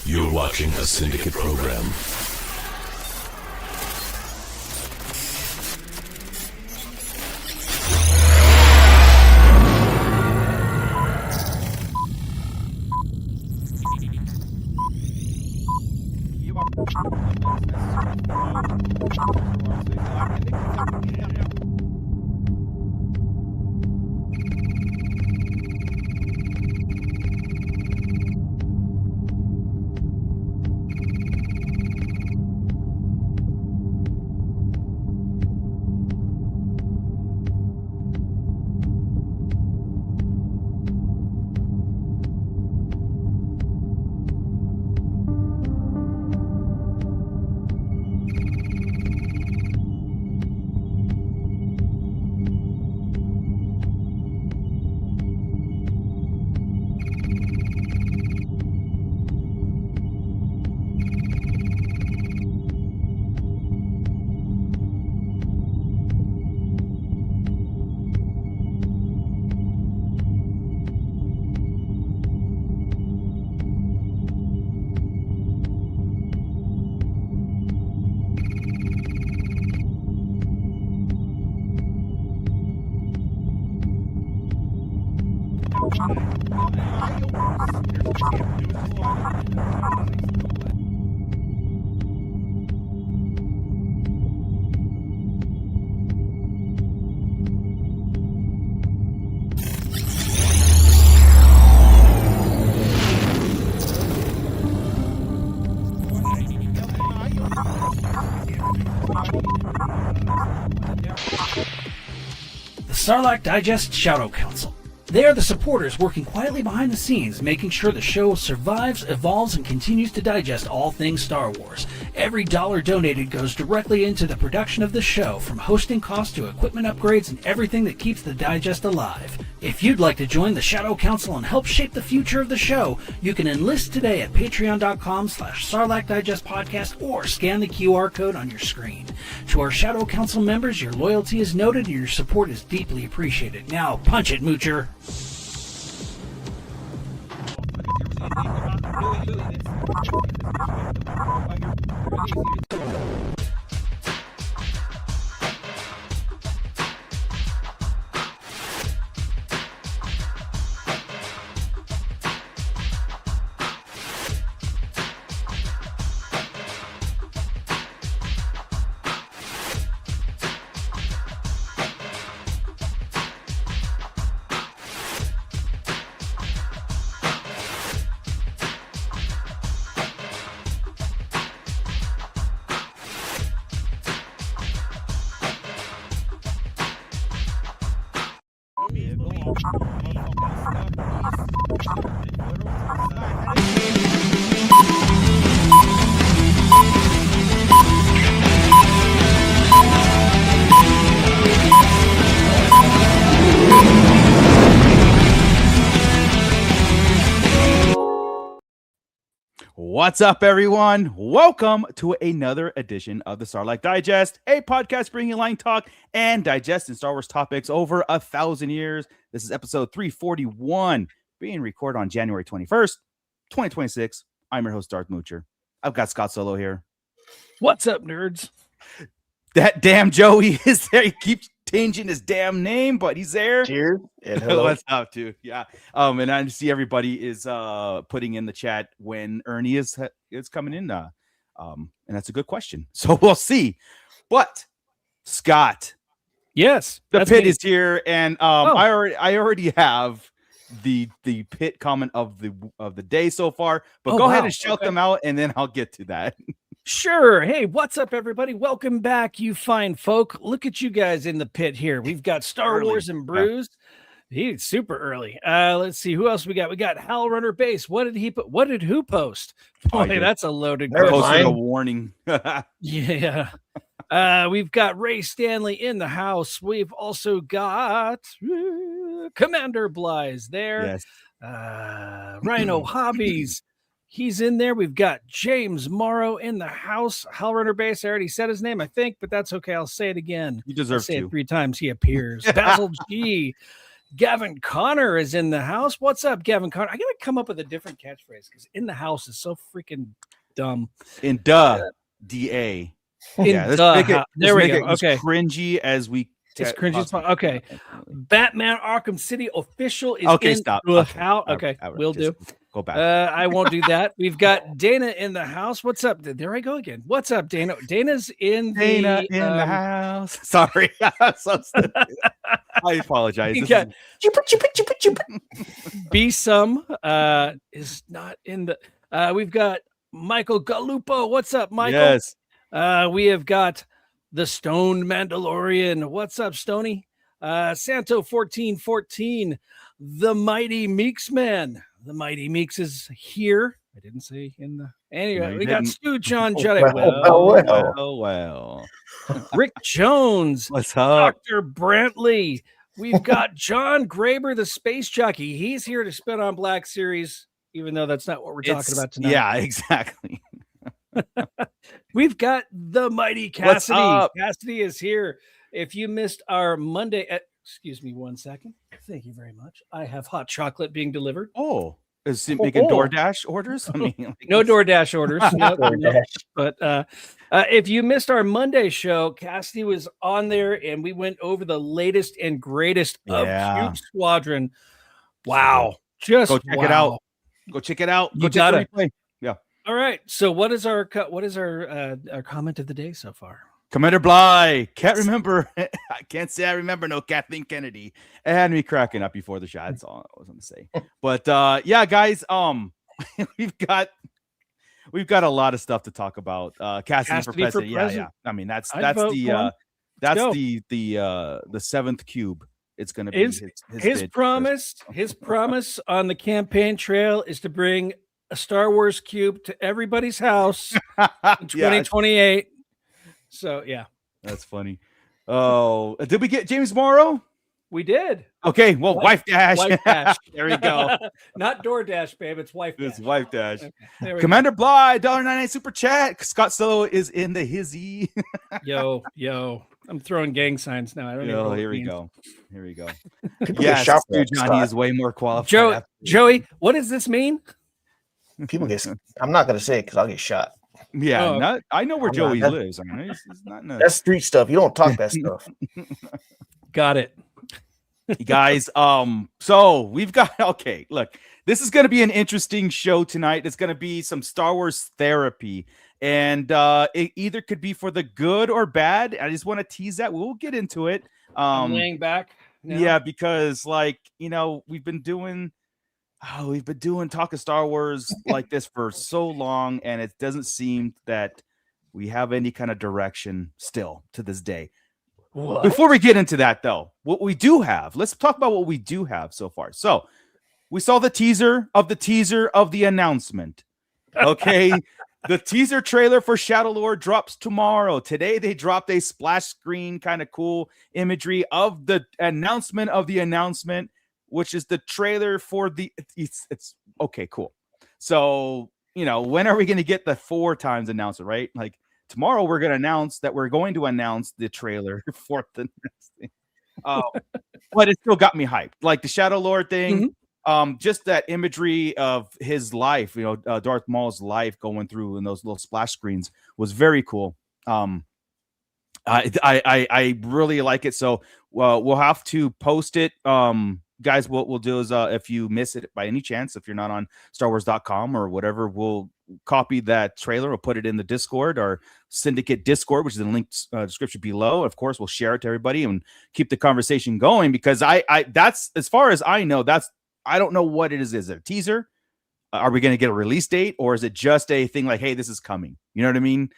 You're watching a Syndicate program. Sarlacc Digest Shadow Council. They are the supporters working quietly behind the scenes, making sure the show survives, evolves, and continues to digest all things Star Wars. Every dollar donated goes directly into the production of the show, from hosting costs to equipment upgrades and everything that keeps the Digest alive. If you'd like to join the Shadow Council and help shape the future of the show, you can enlist today at patreon.com/Sarlacc Digest Podcast or scan the QR code on your screen. To our Shadow Council members, your loyalty is noted and your support is deeply appreciated. Now, punch it, Moocher. What's up, everyone? Welcome to another edition of the Sarlacc Digest, a podcast bringing line talk and digesting Star Wars topics over 1,000 years. This is episode 341, being recorded on January 21st, 2026. I'm your host, Darth Moocher. I've got Scott Solo here. What's up, nerds? That damn Joey is there. He keeps changing his damn name, but he's there. Cheers. And hello. What's up, dude? Yeah. And I see everybody is putting in the chat when Ernie is coming in. And that's a good question. So we'll see. But Scott, Yes, the that's pit me. is here, and I already have the pit comment of the day so far. But go ahead and shout them out, and then I'll get to that. Sure. Hey, what's up, everybody? Welcome back, you fine folk. Look at you guys in the pit here. We've got Star Wars and Brews. He's super early. Let's see who else we got. We got Hal Runner Base. What did he put? What did who post? Boy, that's a loaded Never question. Posting a mind. warning. Yeah. We've got Ray Stanley in the house. We've also got Commander Bly's there. Yes. Rhino Hobbies. He's in there. We've got James Morrow in the house. Hal Runner Base. I already said his name, I think, but that's okay. I'll say it again. You deserve Say to. it 3 times. He appears. Basil G. Gavin Connor is in the house. What's up, Gavin Connor? I gotta come up with a different catchphrase because in the house is so freaking dumb. In DA. In there we go. Okay. Cringy as we. It's cringy as fuck. Okay. Batman Arkham City official is okay. in Stop. the house. Okay, will do. Go back. I won't do that. We've got Dana in the house. What's up? There I go again. What's up, Dana? Dana's in the house. Sorry. So I apologize. Be some is not in the. We've got Michael Galupo. What's up, Michael? Yes. We have got the Stoned Mandalorian. What's up, Stony? Santo 1414, the Mighty Meeks Man. The Mighty Meeks is here. I didn't say in the. Anyway, we got Stu John Juddy. Well. Rick Jones. What's up? Dr. Brantley. We've got John Graber, the space jockey. He's here to spit on Black Series, even though that's not what we're talking about tonight. Yeah, exactly. We've got the Mighty Cassidy. Cassidy is here. If you missed our Monday, excuse me 1 second. Thank you very much. I have hot chocolate being delivered. Oh, is it making DoorDash orders? I mean, no DoorDash orders. No. But if you missed our Monday show, Cassidy was on there and we went over the latest and greatest of Cube Squadron. Wow. Just go check it out. Go check it out. Go check the replay. Yeah. All right. So what is our comment of the day so far? Commander Bly, can't remember. I can't say I remember no Kathleen Kennedy. And me cracking up before the shot. That's all I was going to say. But yeah, guys, we've got a lot of stuff to talk about. Cassidy for president. Yeah. I mean, that's the seventh cube. It's going to be his promise. His promise on the campaign trail is to bring a Star Wars cube to everybody's house in 2028. So yeah, that's funny. Oh, did we get James Morrow? We did. Okay, well, Wife Dash. There we go. Not DoorDash, babe. It's Wife Dash. It's Wife Dash. Okay, Commander Bly, $1.99 super chat. Scott Solo is in the hizzy. yo, I'm throwing gang signs now. I don't know. Here we go. Yes, John, he is way more qualified. Joey, what does this mean? People get. I'm not gonna say it because I'll get shot. Yeah, I know where Joey lives. I mean, it's not nuts. That's street stuff. You don't talk that stuff. Got it. Guys, so we've got look, this is gonna be an interesting show tonight. It's gonna be some Star Wars therapy, and it either could be for the good or bad. I just want to tease that. We'll get into it. I'm laying back now. Yeah, because we've been doing talk of Star Wars like this for so long, and it doesn't seem that we have any kind of direction still to this day. What? Before we get into that, though, what we do have, let's talk about what we do have so far. So we saw the teaser of the announcement. Okay. The teaser trailer for Shadow Lord drops tomorrow. Today, they dropped a splash screen kind of cool imagery of the announcement of the announcement, which is the trailer for it's okay, cool. So, when are we going to get the 4 times announcement, right? Like tomorrow we're going to announce the trailer for the next thing. But it still got me hyped. Like the Shadow Lord thing, just that imagery of his life, Darth Maul's life going through in those little splash screens was very cool. I really like it. So we'll have to post it. Guys, what we'll do is if you miss it by any chance, if you're not on StarWars.com or whatever, we'll copy that trailer. We'll put it in the Discord or Syndicate Discord, which is in the link description below. Of course, we'll share it to everybody and keep the conversation going because that's as far as I know. I don't know what it is. Is it a teaser? Are we going to get a release date, or is it just a thing like, hey, this is coming? You know what I mean?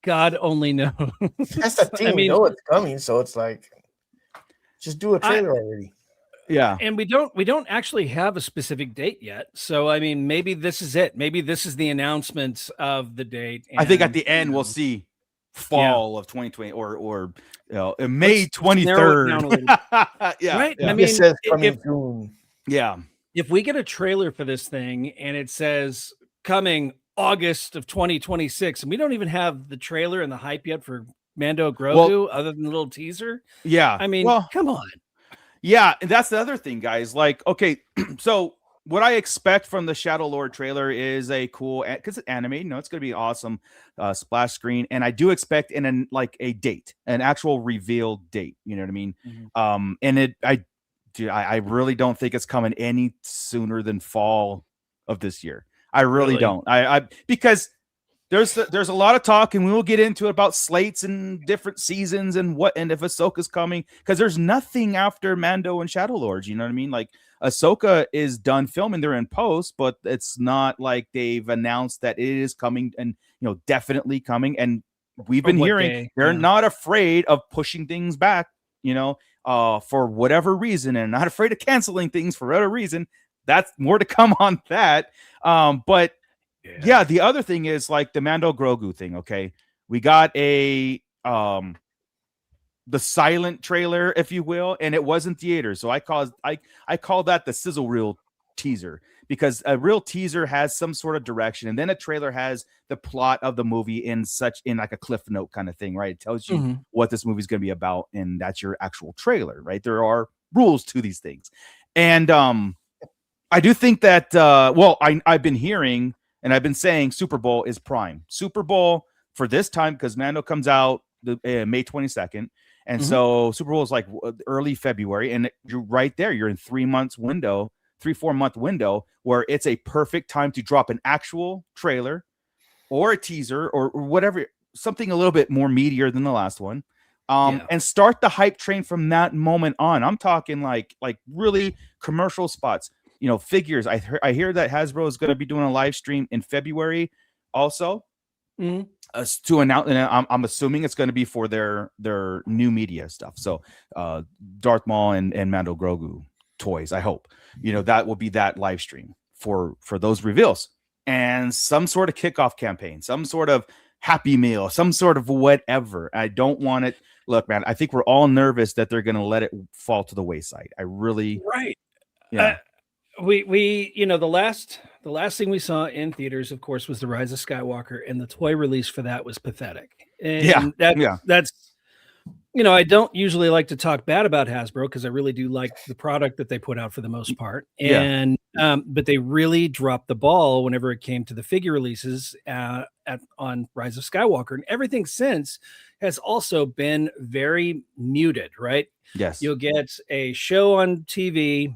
God only knows. That's the thing. We know it's coming, so it's like. Just do a trailer already. Yeah. And we don't actually have a specific date yet. So I mean, maybe this is it. Maybe this is the announcement of the date. I think at the end we'll see fall of 2020 or May 23rd. Yeah. Right. Yeah. I mean, it says coming June. Yeah. If we get a trailer for this thing and it says coming August of 2026, and we don't even have the trailer and the hype yet for Mando Grogu, other than the little teaser. Yeah. I mean, come on. Yeah, and that's the other thing, guys. Like, okay, so what I expect from the Shadow Lord trailer is a cool, because it's animated. No, it's going to be awesome splash screen, and I do expect like a date, an actual reveal date. You know what I mean? And I really don't think it's coming any sooner than fall of this year. I really don't. I because there's a lot of talk, and we will get into it about slates and different seasons and if Ahsoka's coming, because there's nothing after Mando and Shadow Lords. You know what I mean? Like Ahsoka is done filming; they're in post, but it's not like they've announced that it is coming and definitely coming. And we've been hearing they're not afraid of pushing things back, for whatever reason, and not afraid of canceling things for whatever reason. That's more to come on that. But yeah, the other thing is like the Mando Grogu thing. Okay, we got the silent trailer, if you will, and it was in theaters. So I call that the sizzle reel teaser, because a real teaser has some sort of direction, and then a trailer has the plot of the movie in like a cliff note kind of thing, right? It tells you what this movie is going to be about, and that's your actual trailer, right? There are rules to these things, and I do think that I've been hearing. And I've been saying Super Bowl is prime. Super Bowl for this time, because Mando comes out May 22nd. And so Super Bowl is like early February. And you're right there. You're in 3 months window, 3-4 month window, where it's a perfect time to drop an actual trailer or a teaser or whatever, something a little bit more meatier than the last one. And start the hype train from that moment on. I'm talking like really commercial spots. Figures. I hear that Hasbro is going to be doing a live stream in February, also to announce. And I'm assuming it's going to be for their new media stuff. So, Darth Maul and Mando Grogu toys. I hope that will be that live stream for those reveals, and some sort of kickoff campaign, some sort of Happy Meal, some sort of whatever. I don't want it. Look, man, I think we're all nervous that they're going to let it fall to the wayside. I really Yeah. We the last thing we saw in theaters, of course, was The Rise of Skywalker, and the toy release for that was pathetic. And that's I don't usually like to talk bad about Hasbro, because I really do like the product that they put out for the most part. And but they really dropped the ball whenever it came to the figure releases on Rise of Skywalker, and everything since has also been very muted, right? Yes. You'll get a show on TV,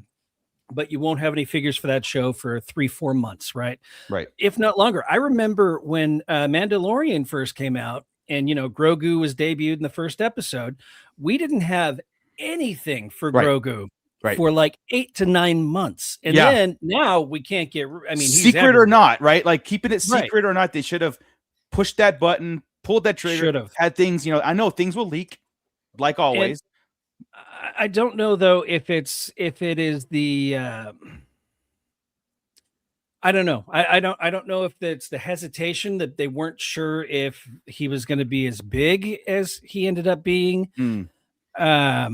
but you won't have any figures for that show for 3-4 months, right? Right. If not longer. I remember when Mandalorian first came out, and Grogu was debuted in the first episode. We didn't have anything for Grogu for like 8 to 9 months, and then now we can't get. I mean, secret or not, right? Like keeping it secret or not, they should have pushed that button, pulled that trigger, should have had things. I know things will leak, like always. And I don't know though if it is the. I don't know. I don't know if it's the hesitation that they weren't sure if he was going to be as big as he ended up being. I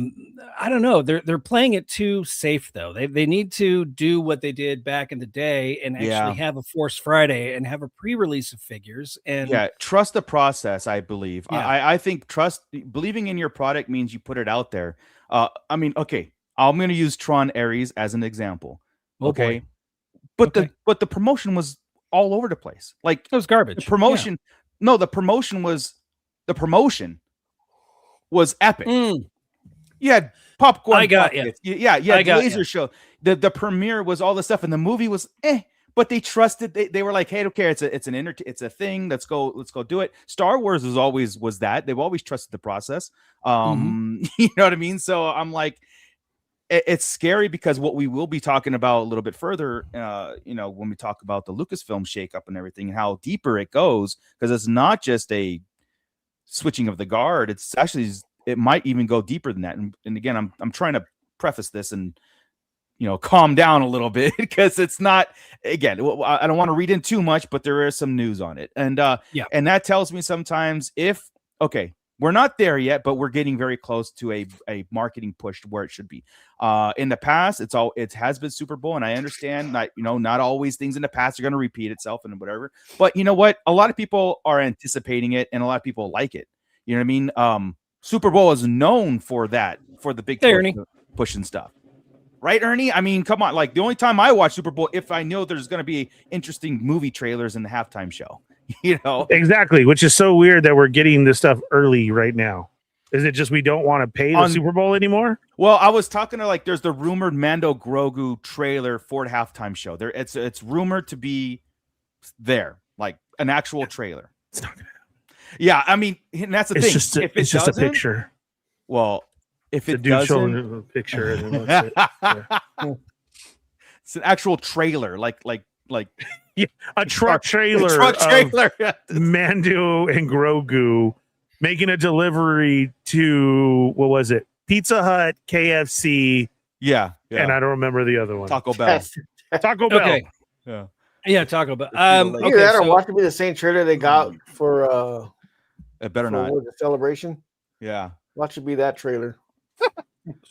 don't know. They're playing it too safe though. They need to do what they did back in the day and actually have a Force Friday and have a pre-release of figures. And trust the process. I believe. I think believing in your product means you put it out there. I mean, okay, I'm going to use Tron Ares as an example. Okay. Boy. But the promotion was all over the place. Like it was garbage. The promotion, the promotion was epic. You had popcorn. I got you. Yeah, laser show. The premiere was all the stuff, and the movie was but they trusted. They were like, hey, don't care. It's a thing. Let's go do it. Star Wars was that. They've always trusted the process. You know what I mean? So I'm like, it's scary, because what we will be talking about a little bit further, when we talk about the Lucasfilm shakeup and everything, and how deeper it goes, because it's not just a switching of the guard. It's actually, it might even go deeper than that. And again, I'm trying to preface this and calm down a little bit, because it's not, again, I don't want to read in too much, but there is some news on it, and and that tells me sometimes we're not there yet, but we're getting very close to a marketing push to where it should be. In the past, it has been Super Bowl, and I understand that not always things in the past are going to repeat itself and whatever. But you know what? A lot of people are anticipating it, and a lot of people like it. You know what I mean? Super Bowl is known for that, for the big irony. pushing stuff. Right, Ernie? I mean, come on. Like, the only time I watch Super Bowl, if I know there's going to be interesting movie trailers in the halftime show, you know? Exactly, which is so weird that we're getting this stuff early right now. Is it just we don't want to pay the Super Bowl anymore? Well, I was talking to, like, there's the rumored Mando Grogu trailer for the halftime show. It's rumored to be there, like an actual trailer. It's not going to happen. Yeah, I mean, and that's the thing. It's just a picture. Well, if it's it doesn't, a picture, and then that's it. Yeah. It's an actual trailer, like yeah, a truck trailer. Of Mando and Grogu making a delivery to what was it? Pizza Hut, KFC. Yeah. And I don't remember the other one. Taco Bell. Taco Bell. Okay. Yeah, Taco Bell. Okay, that or watch it be the same trailer they got for it better not the celebration. Yeah. Watch it be that trailer.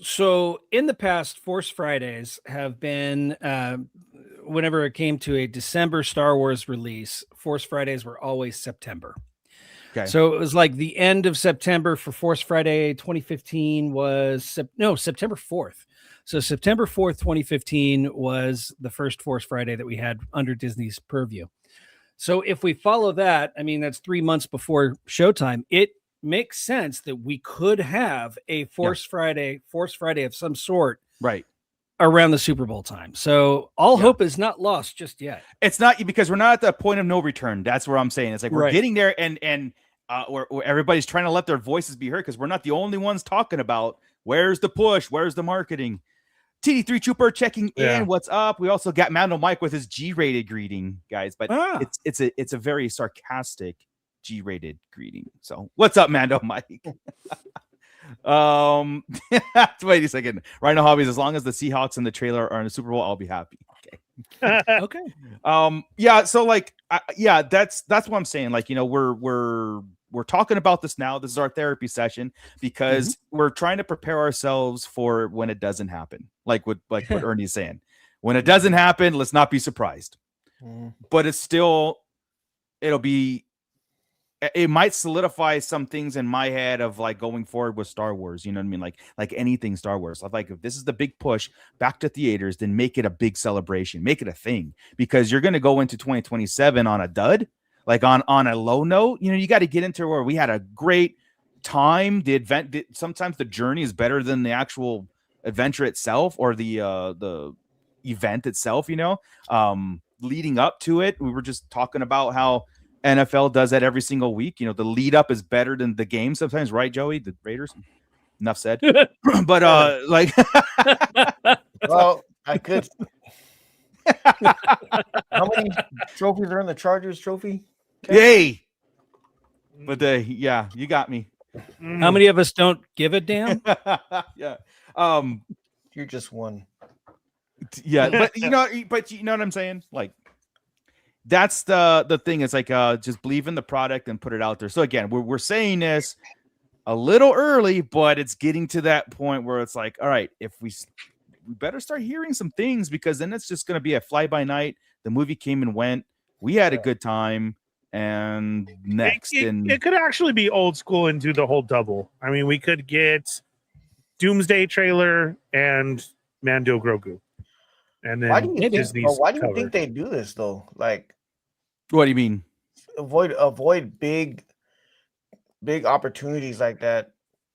So in the past, Force Fridays have been whenever it came to a December Star Wars release, Force Fridays were always September. Okay. So it was like the end of September for Force Friday 2015 was September 4th. So September 4th, 2015 was the first Force Friday that we had under Disney's purview. So if we follow that, I mean, that's 3 months before showtime. It makes sense that we could have a Force Friday of some sort right around the Super Bowl time. So all hope is not lost just yet. It's not, because we're not at the point of no return. That's where I'm saying. It's like we're getting there, and where everybody's trying to let their voices be heard, because we're not the only ones talking about where's the push, where's the marketing. TD3 Trooper checking in. What's up? We also got Mando Mike with his G-rated greeting, guys, but it's a very sarcastic G-rated greeting. So what's up, Mando Mike? Wait a second. Rhino Hobbies, as long as the Seahawks and the trailer are in the Super Bowl, I'll be happy. Okay. Okay. Yeah, so like that's what I'm saying. Like, you know, we're talking about this now. This is our therapy session, because we're trying to prepare ourselves for when it doesn't happen. Like what Ernie's saying. When it doesn't happen, let's not be surprised. But it might solidify some things in my head of like going forward with Star Wars. You know what I mean? Like anything Star Wars. Like if this is the big push back to theaters, then make it a big celebration, make it a thing, because you're going to go into 2027 on a dud, like on a low note. You know, you got to get into where we had a great time. The event, sometimes the journey is better than the actual adventure itself, or the event itself, you know. Leading up to it, we were just talking about how NFL does that every single week. You know, the lead up is better than the game sometimes, right, Joey? The Raiders. Enough said. But like, well, I could. How many trophies are in the Chargers trophy? Yay! But you got me. How many of us don't give a damn? Yeah. You're just one. Yeah, but you know what I'm saying? Like, that's the thing. It's like just believe in the product and put it out there. So again, we're saying this a little early, but it's getting to that point where it's like, all right, if we better start hearing some things, because then it's just going to be a fly by night. The movie came and went. We had a good time, and next, it could actually be old school and do the whole double. I mean, we could get Doomsday trailer and Mando Grogu. And then why do you think they do this though? Like, what do you mean? Avoid big opportunities like that.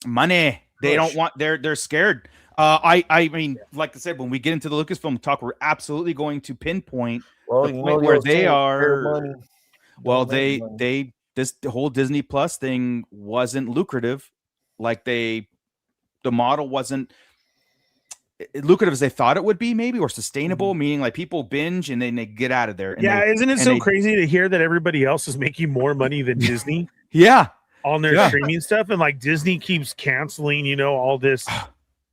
Money. They don't want. They're scared. I mean, like I said, when we get into the Lucasfilm talk, we're absolutely going to pinpoint the point where they are. Well, this whole Disney Plus thing wasn't lucrative. Like the model wasn't lucrative as they thought it would be, maybe, or sustainable, meaning like people binge and then they get out of there. Isn't it so crazy to hear that everybody else is making more money than Disney? Yeah, on their streaming stuff, and like Disney keeps canceling, you know, all this.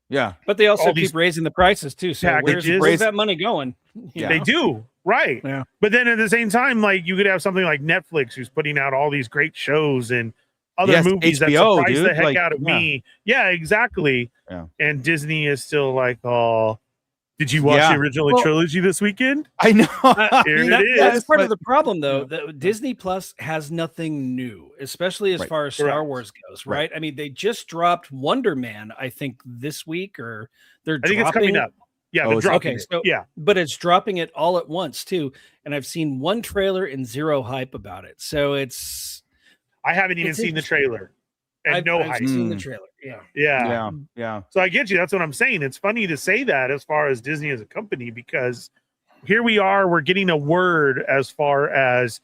Yeah, but they also keep raising the prices too. So where's that money going? They do, right? Yeah. But then at the same time, like you could have something like Netflix, who's putting out all these great shows and other movies HBO, that surprise the heck out of me. Yeah, exactly. Yeah. And Disney is still like, oh, Did you watch the original trilogy this weekend? I know. Here it is. That's part of the problem, though. Disney Plus has nothing new, especially as far as Star Wars goes, right? I mean, they just dropped Wonder Man, I think, this week, or I think it's coming up. Yeah, they're dropping it. So, but it's dropping it all at once, too. And I've seen one trailer and zero hype about it. So I haven't even seen the trailer. And I've seen the trailer. Yeah. So I get you. That's what I'm saying. It's funny to say that as far as Disney as a company, because here we are, we're getting a word as far as,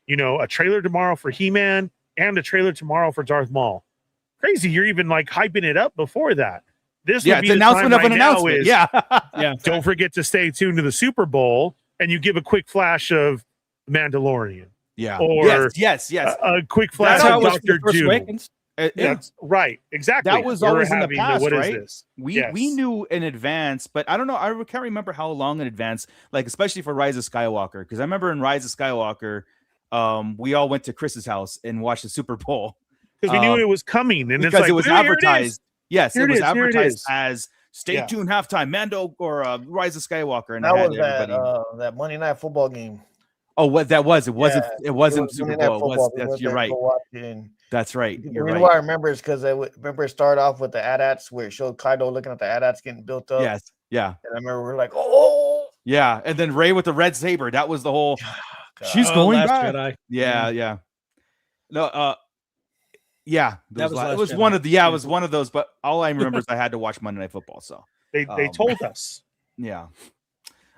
a trailer tomorrow for He-Man and a trailer tomorrow for Darth Maul. Crazy. You're even like hyping it up before that. This would be the announcement of an announcement. Don't forget to stay tuned to the Super Bowl and you give a quick flash of Mandalorian. Yeah. Or yes. A quick flash of Dr. Doom. That's right. Exactly. That was always in the past, right? This? We knew in advance, but I don't know. I can't remember how long in advance, like especially for Rise of Skywalker, because I remember in Rise of Skywalker, we all went to Chris's house and watched the Super Bowl because we knew it was coming, and because it's like, it was advertised. Yes, it was advertised as "Stay tuned halftime, Mando or Rise of Skywalker," and that was that Monday Night Football game. Oh, what that was? It wasn't Super Bowl. You're right. That's right. The reason why I remember is because it started off with the AT-ATs where it showed Kaido looking at the AT-ATs getting built up. Yes. Yeah. And I remember we were like, oh. Yeah. And then Rey with the red saber. That was the whole. She's going back. Jedi. Yeah. No. Yeah. It was one of the. Yeah, it was one of those. But all I remember is I had to watch Monday Night Football. So they told us. Yeah.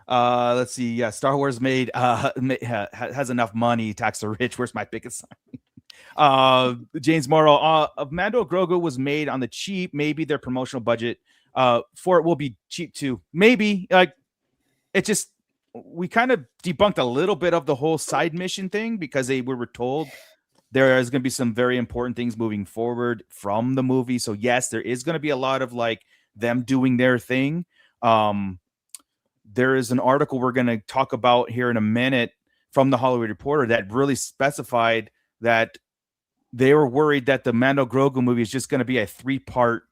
Let's see. Yeah, Star Wars has enough money. Tax the rich. Where's my biggest sign? James Morrow. Mando Grogu was made on the cheap. Maybe their promotional budget for it will be cheap too. Maybe we kind of debunked a little bit of the whole side mission thing because we were told there is going to be some very important things moving forward from the movie. So yes, there is going to be a lot of like them doing their thing. There is an article we're going to talk about here in a minute from the Hollywood Reporter that really specified that they were worried that the Mando Grogu movie is just going to be a 3-part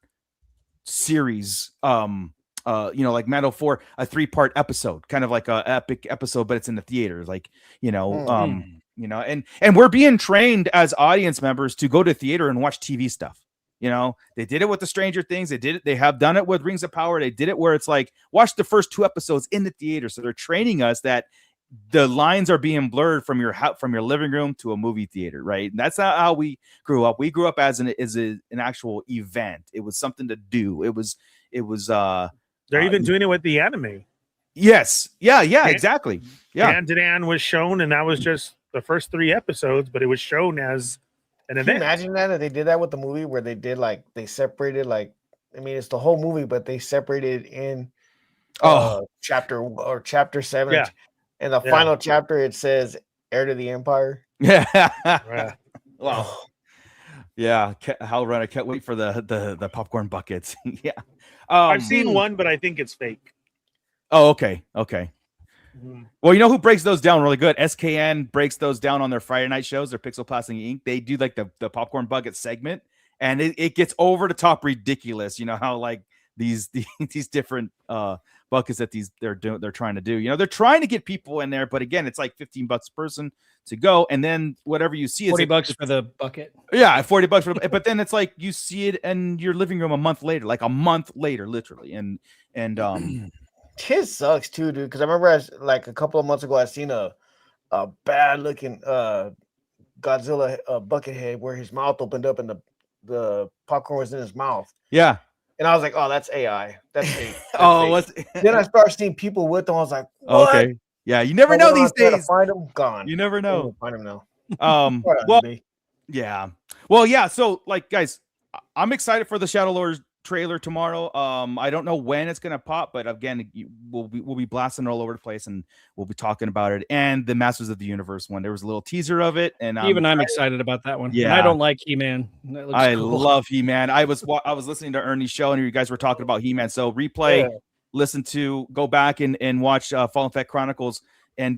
series. Like Mando 4, a 3-part episode, kind of like a epic episode, but it's in the theaters. Like, and we're being trained as audience members to go to theater and watch TV stuff. They did it with the Stranger Things. They have done it with Rings of Power. They did it where it's like, watch the first 2 episodes in the theater. So they're training us that the lines are being blurred from your living room to a movie theater, right? And that's how we grew up. We grew up as an actual event. It was something to do. It was. They're even doing it with the anime. Yes. Yeah. Exactly. Yeah. Dan was shown, and that was just the first 3 episodes, but it was shown as an event. Can you imagine that they did that with the movie where they did they separated it's the whole movie, but they separated in chapter 7. Yeah. And the final chapter, it says Heir to the Empire. Yeah. Wow. Yeah. Hal Runner, can't wait for the popcorn buckets. Yeah. I've seen one, but I think it's fake. Oh, okay. Mm-hmm. Well, you know who breaks those down really good? SKN breaks those down on their Friday night shows, their Pixel Plastic Inc. They do like the popcorn bucket segment, and it gets over the top ridiculous. You know how like these different buckets that they're trying to do. They're trying to get people in there, but again, it's like $15 a person to go, and then whatever you see is $40 for the bucket. Yeah, $40 for. But then it's like you see it in your living room a month later, literally, and It sucks too, dude. Because I remember, a couple of months ago, I seen a bad looking Godzilla bucket head where his mouth opened up and the popcorn was in his mouth. Yeah, and I was like, "Oh, that's AI. That's fake." Then I started seeing people with them. I was like, "What?" Okay, yeah, you never know these days. Find them, gone. You never know. Find them now. Yeah. Well, yeah. So, guys, I'm excited for the Shadow Lords trailer tomorrow. I don't know when it's gonna pop, but again, we'll be blasting all over the place, and we'll be talking about it. And the Masters of the Universe one, there was a little teaser of it, and I'm excited about that one. Yeah, and I don't like He-Man. I love He-Man. I was listening to Ernie's show, and you guys were talking about He-Man. So go back and watch Fallen Fett Chronicles, and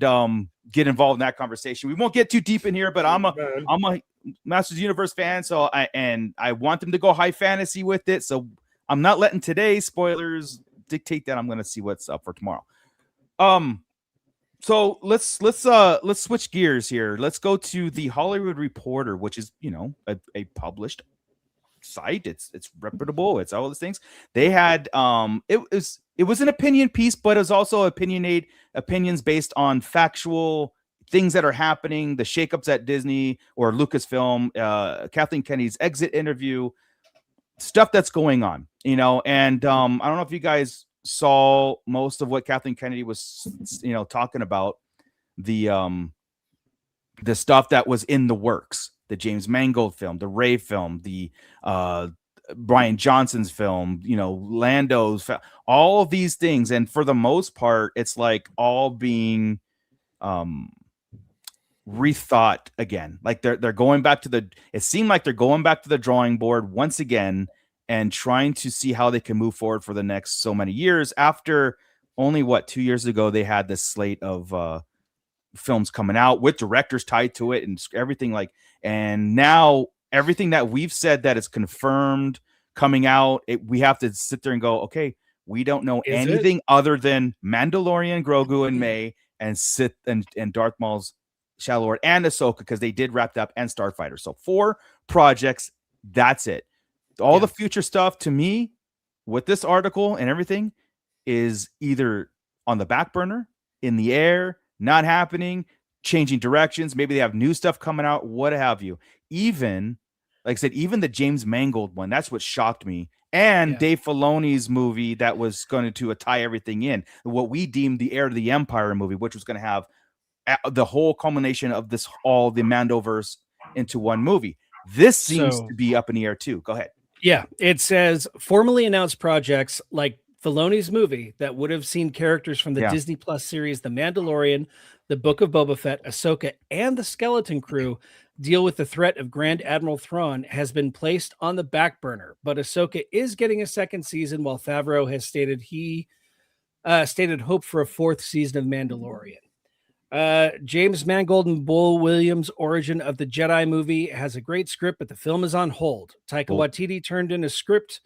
get involved in that conversation. We won't get too deep in here, but I'm a Masters Universe fan, so I want them to go high fantasy with it. So I'm not letting today's spoilers dictate that I'm going to see what's up for tomorrow. So let's switch gears here. Let's go to the Hollywood Reporter, which is, you know, a published site. It's reputable. It's all these things. They had it was an opinion piece, but it was also opinions based on factual things that are happening, the shakeups at Disney or Lucasfilm, Kathleen Kennedy's exit interview, stuff that's going on, you know. And I don't know if you guys saw most of what Kathleen Kennedy was, you know, talking about, the stuff that was in the works, the James Mangold film, the Rey film, the Brian Johnson's film, you know, Lando's, all of these things. And for the most part, it's like all being rethought again. Like they're going back to it seemed like they're going back to the drawing board once again and trying to see how they can move forward for the next so many years, after only 2 years ago they had this slate of films coming out with directors tied to it and everything, like, and now everything that we've said that is confirmed coming out, we have to sit there and go, okay, we don't know anything other than Mandalorian, Grogu in May, and Sith and Darth Maul's Shadow Lord and Ahsoka, because they did wrap up, and Starfighter. So 4 projects, that's it. All the future stuff, to me, with this article and everything, is either on the back burner, in the air, not happening, changing directions. Maybe they have new stuff coming out, what have you. Even, like I said, even the James Mangold one, that's what shocked me. And Dave Filoni's movie that was going to tie everything in, what we deemed the Heir to the Empire movie, which was going to have the whole culmination of this, all the Mandoverse into one movie. This seems to be up in the air too. Go ahead. Yeah, it says formally announced projects like Filoni's movie that would have seen characters from the Disney Plus series The Mandalorian, The Book of Boba Fett, Ahsoka, and the Skeleton Crew deal with the threat of Grand Admiral Thrawn has been placed on the back burner. But Ahsoka is getting a second season, while Favreau has stated stated hope for a 4th season of Mandalorian. James Mangold and Bull Williams' Origin of the Jedi movie has a great script, but the film is on hold. Taika Waititi turned in a script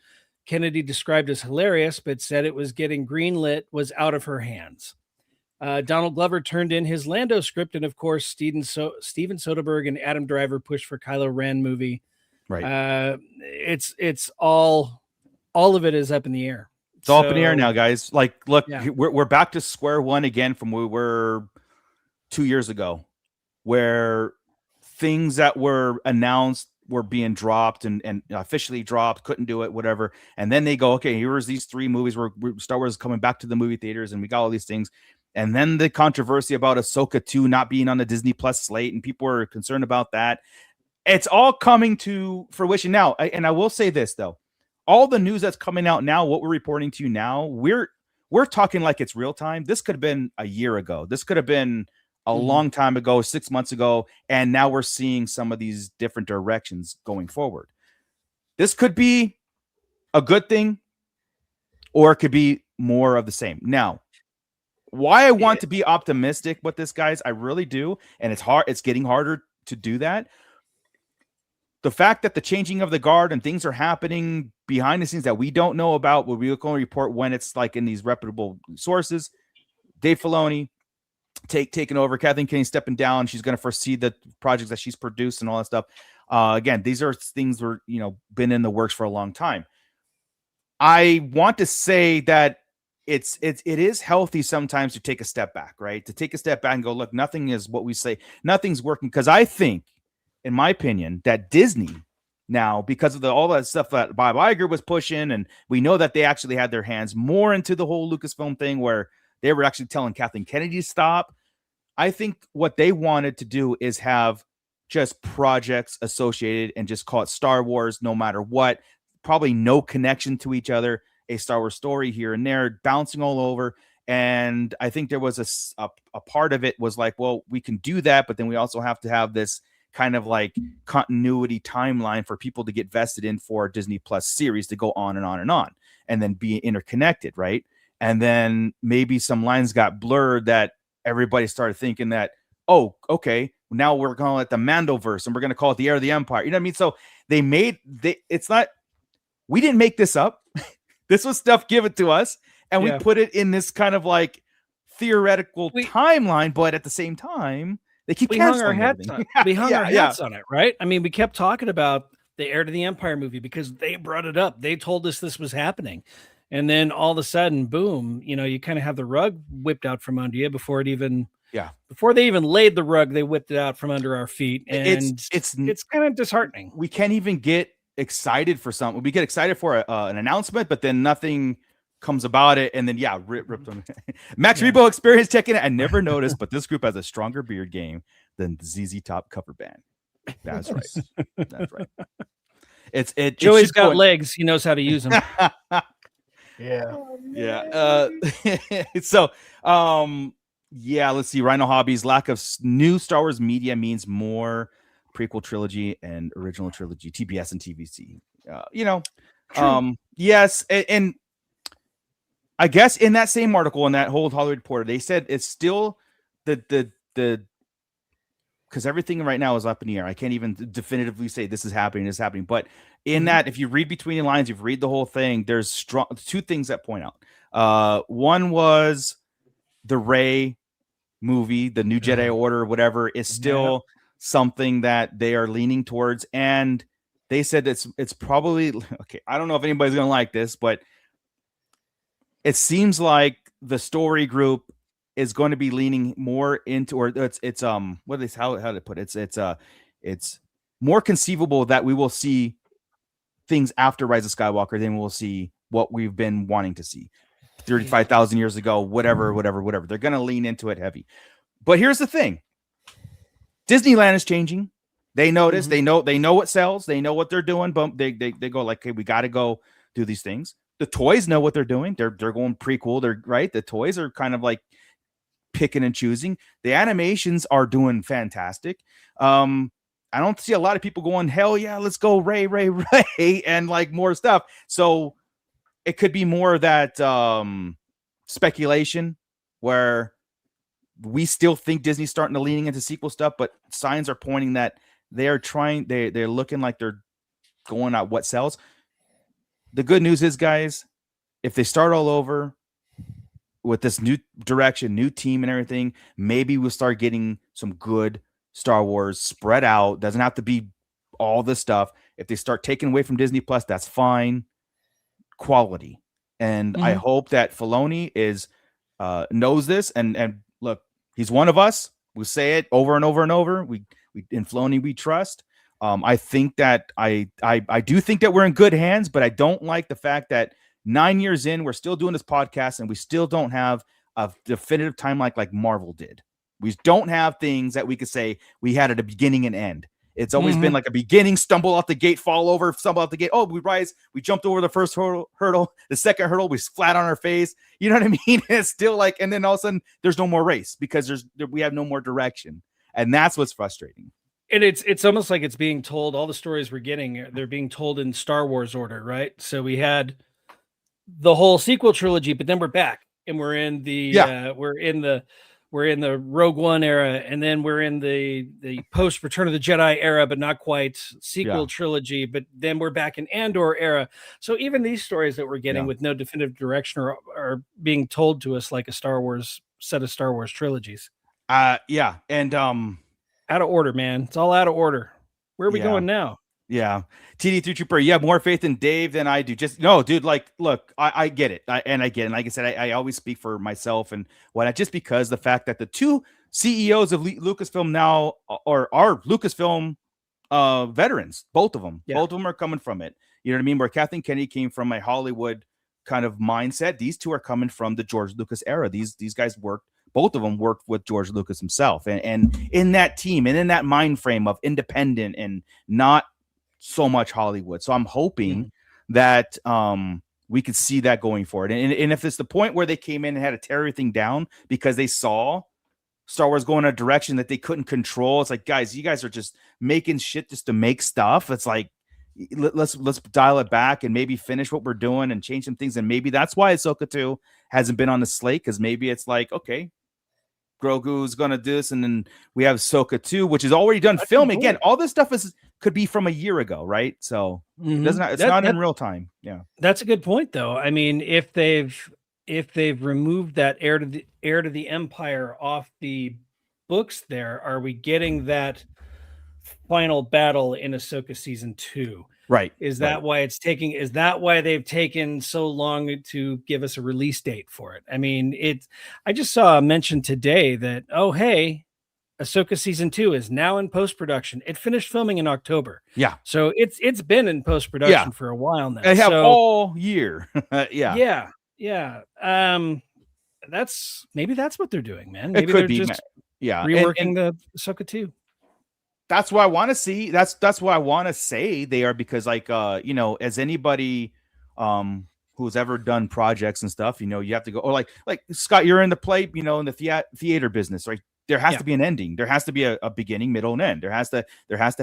Kennedy described as hilarious, but said it was getting greenlit was out of her hands. Donald Glover turned in his Lando script, and of course, Steven Soderbergh and Adam Driver pushed for Kylo Ren movie. Right. It's all of it is up in the air. It's all up in the air now, guys. Like, look, we're back to square one again from where we were 2 years ago, where things that were announced were being dropped and officially dropped, couldn't do it, whatever. And then they go, okay, here's these 3 movies where Star Wars is coming back to the movie theaters, and we got all these things. And then the controversy about Ahsoka 2 not being on the Disney Plus slate, and people were concerned about that. It's all coming to fruition now. And I will say this, though. All the news that's coming out now, what we're reporting to you now, we're talking like it's real time. This could have been a year ago. This could have been a long time ago, 6 months ago, and now we're seeing some of these different directions going forward. This could be a good thing, or it could be more of the same. Now, why I want to be optimistic with this, guys, I really do, and it's hard. It's getting harder to do that. The fact that the changing of the guard and things are happening behind the scenes that we don't know about, but we can only report when it's like in these reputable sources. Dave Filoni taking over, Kathleen Kennedy stepping down. She's going to foresee the projects that she's produced and all that stuff. Again, these are things were, you know, been in the works for a long time. I want to say that it is healthy sometimes to take a step back, right? To take a step back and go, look, nothing is what we say. Nothing's working. Because I think, in my opinion, that Disney now, because of all that stuff that Bob Iger was pushing, and we know that they actually had their hands more into the whole Lucasfilm thing where they were actually telling Kathleen Kennedy to stop. I think what they wanted to do is have just projects associated and just call it Star Wars no matter what. Probably no connection to each other. A Star Wars story here and there, bouncing all over. And I think there was a part of it was like, well, we can do that, but then we also have to have this kind of like continuity timeline for people to get vested in for a Disney Plus series to go on and on and on, and then be interconnected, right? And then maybe some lines got blurred that everybody started thinking that, oh, okay, now we're going to let the Mandoverse and we're going to call it the Heir of the Empire. You know what I mean? So it's not, we didn't make this up. This was stuff given to us. and we put it in this kind of like theoretical timeline, but at the same time, they keep hung our hats everything. on. We hung our hats on it, right? I mean, we kept talking about the Heir to the Empire movie because they brought it up. They told us this was happening. And then all of a sudden, boom, you know, you kind of have the rug whipped out from under you before they even laid the rug, they whipped it out from under our feet. And it's kind of disheartening. We can't even get excited for something. We get excited for an announcement, but then nothing comes about it. And then, ripped them. Max Rebo experience checking it. I never noticed, but this group has a stronger beard game than the ZZ Top cover band. That's right. That's right. Joey's got legs. He knows how to use them. Yeah. So, let's see. Rhino Hobbies, lack of new Star Wars media means more prequel trilogy and original trilogy, TBS and TVC. Yes. And I guess in that same article, in that whole Hollywood Reporter, they said it's still the because everything right now is up in the air. I can't even definitively say this is happening. But in that, if you read between the lines, you've read the whole thing, there's two things that point out. One was the Rey movie, the New Jedi Order, whatever, is still something that they are leaning towards. And they said it's probably, okay, I don't know if anybody's going to like this, but it seems like the story group is going to be leaning more into, or it's how to put it? It's more conceivable that we will see things after Rise of Skywalker than we'll see what we've been wanting to see 35,000 years ago, whatever. They're going to lean into it heavy. But here's the thing. Disneyland is changing. They notice, they know what sells, they know what they're doing, but they go like, okay, we got to go do these things. The toys know what they're doing. They're going prequel. They're right. The toys are kind of like picking and choosing. The animations are doing fantastic. I don't see a lot of people going, hell yeah, let's go Ray, and like more stuff. So it could be more of that speculation where we still think Disney's starting to leaning into sequel stuff, but signs are pointing that they're looking like they're going at what sells. The good news is, guys, if they start all over with this new direction, new team and everything, maybe we'll start getting some good Star Wars spread out. Doesn't have to be all this stuff. If they start taking away from Disney Plus, that's fine. Quality. And I hope that Filoni knows this. And look, he's one of us. We say it over and over and over. We in Filoni we trust. I think that I do think that we're in good hands, but I don't like the fact that 9 years in, we're still doing this podcast and we still don't have a definitive timeline like Marvel did. We don't have things that we could say we had at a beginning and end. It's always been like a beginning, stumble out the gate, fall over, stumble out the gate. Oh, we rise, we jumped over the first hurdle, the second hurdle, we flat on our face. You know what I mean? It's still like, and then all of a sudden there's no more race because we have no more direction. And that's what's frustrating. And it's almost like it's being told, all the stories we're getting, they're being told in Star Wars order, right? So we had the whole sequel trilogy, but then we're back and we're in the we're in the Rogue One era, and then we're in the post Return of the Jedi era, but not quite sequel trilogy, but then we're back in Andor era. So even these stories that we're getting with no definitive direction are being told to us like a set of Star Wars trilogies. And out of order, man. It's all out of order. Where are we going now? Yeah. TD3 Trooper, you have more faith in Dave than I do. Just no, dude, like, look, I get it. I get it. Like I said, I always speak for myself and whatnot, just because the fact that the two CEOs of Lucasfilm now are Lucasfilm veterans, both of them. Both of them are coming from it. You know what I mean? Where Kathleen Kennedy came from a Hollywood kind of mindset. These two are coming from the George Lucas era. These guys both of them worked with George Lucas himself, and in that team and in that mind frame of independent and not so much Hollywood. So I'm hoping that we could see that going forward. And if it's the point where they came in and had to tear everything down because they saw Star Wars going in a direction that they couldn't control, it's like, guys, you guys are just making shit just to make stuff. It's like, let's dial it back and maybe finish what we're doing and change some things. And maybe that's why Ahsoka 2 hasn't been on the slate, because maybe it's like, okay, Grogu's gonna do this, and then we have Ahsoka 2, which is already done filming. Again, all this stuff could be from a year ago, right? So it's not in real time. Yeah, that's a good point, though. I mean, if if they've removed that heir to the Empire off the books, are we getting that final battle in Ahsoka season 2? Right. Is that why is that why they've taken so long to give us a release date for it? I mean, I just saw a mention today that, oh, hey, Ahsoka season 2 is now in post-production. It finished filming in October. Yeah. So it's been in post-production for a while now. They have all year. Yeah. Maybe that's what they're doing, man. Maybe it could they're be, just yeah, reworking the Ahsoka 2. That's what I want to see. That's what I want to say they are, because as anybody who's ever done projects and stuff, you have to go, or like Scott, you're in the play, in the theater business, right? There has to be an ending. There has to be a beginning, middle, and end. There has to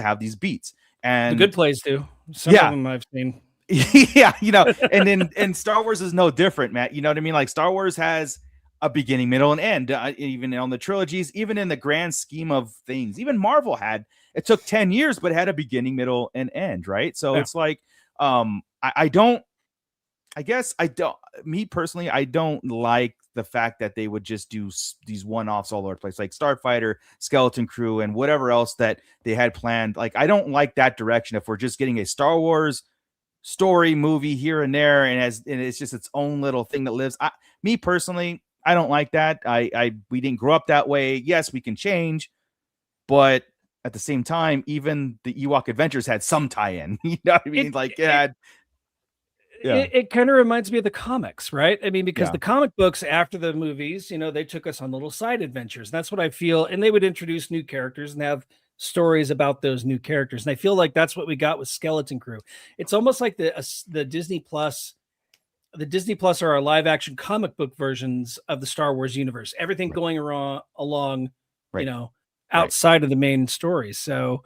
have these beats. And the good plays do. Some of them I've seen. Yeah, and Star Wars is no different, Matt. You know what I mean? Like, Star Wars has a beginning, middle, and end. Even on the trilogies, even in the grand scheme of things, even Marvel it took 10 years, but it had a beginning, middle, and end, right? So it's like, me personally, I don't like the fact that they would just do these one-offs all over the place, like Starfighter, Skeleton Crew, and whatever else that they had planned. Like, I don't like that direction. If we're just getting a Star Wars story movie here and there, and it's just its own little thing that lives. Me personally, I don't like that. We didn't grow up that way. Yes, we can change, but at the same time, even the Ewok Adventures had some tie-in. You know what I mean? It kind of reminds me of the comics, right? I mean, because the comic books after the movies, they took us on little side adventures. That's what I feel. And they would introduce new characters and have stories about those new characters. And I feel like that's what we got with Skeleton Crew. It's almost like the Disney Plus are our live action comic book versions of the Star Wars universe. Everything going along, outside of the main story. So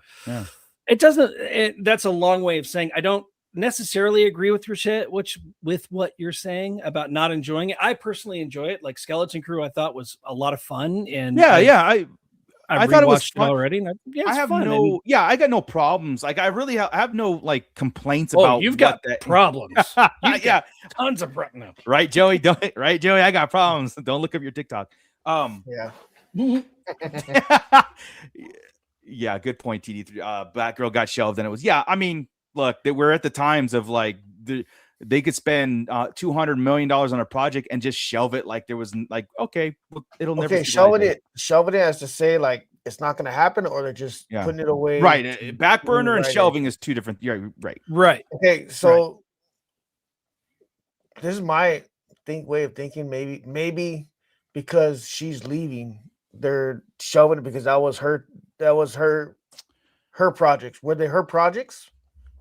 that's a long way of saying I don't necessarily agree with what you're saying about not enjoying it. I personally enjoy it. Like Skeleton Crew, I thought was a lot of fun, and I thought it was fun already. And I got no problems. Like, I really I have no complaints about. You've got problems. You've got tons of problems. Right, Joey? Right, Joey? I got problems. Don't look up your TikTok. Yeah, good point, TD3. Batgirl got shelved, and it was I mean, look, we're at the times of like they could spend $200 million on a project and just shelve it like there was it'll never shelve it as to say like it's not going to happen, or they're just putting it away. Right, back burner and shelving is two different. Yeah, right. Okay, so this is my way of thinking. Maybe because she's leaving, they're shelving it because that was her projects. Were they her projects?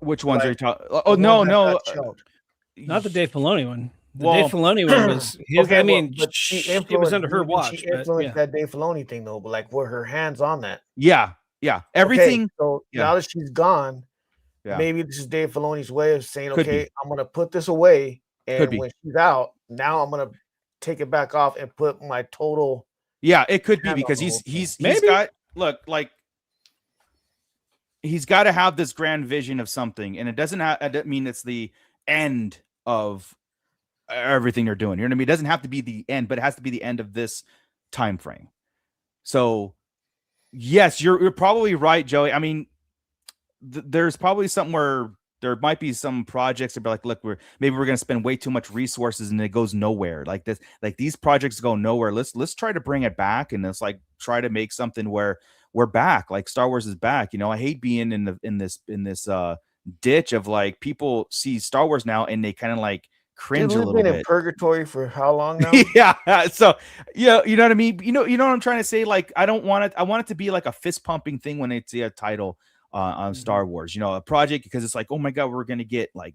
Which ones are you talking? Oh, no. Not the Dave Filoni one. The Dave Filoni one was his. Okay, I mean, it was under her watch. She influenced that Dave Filoni thing, though. But like, were her hands on that? Yeah. Everything. Okay, so now that she's gone, maybe this is Dave Filoni's way of saying, "Okay, I'm going to put this away, and when she's out, now I'm going to take it back off and put my total." Yeah, it could be because he's got he's got to have this grand vision of something, and it doesn't mean it's the end of everything they're doing. You know what I mean? It doesn't have to be the end, but it has to be the end of this time frame. So, yes, you're probably right, Joey. I mean, there's probably something where there might be some projects that be like, look, we're going to spend way too much resources and it goes nowhere. Like this, like these projects go nowhere. Let's try to bring it back, and let's like try to make something where we're back. Like Star Wars is back. I hate being in this ditch of like people see Star Wars now and they kind of like cringe a little bit. In purgatory for how long now? Yeah. So you know what I mean. You know what I'm trying to say. Like I want it to be like a fist pumping thing when they see a title on Star Wars. A project, because it's like, oh my god, we're gonna get like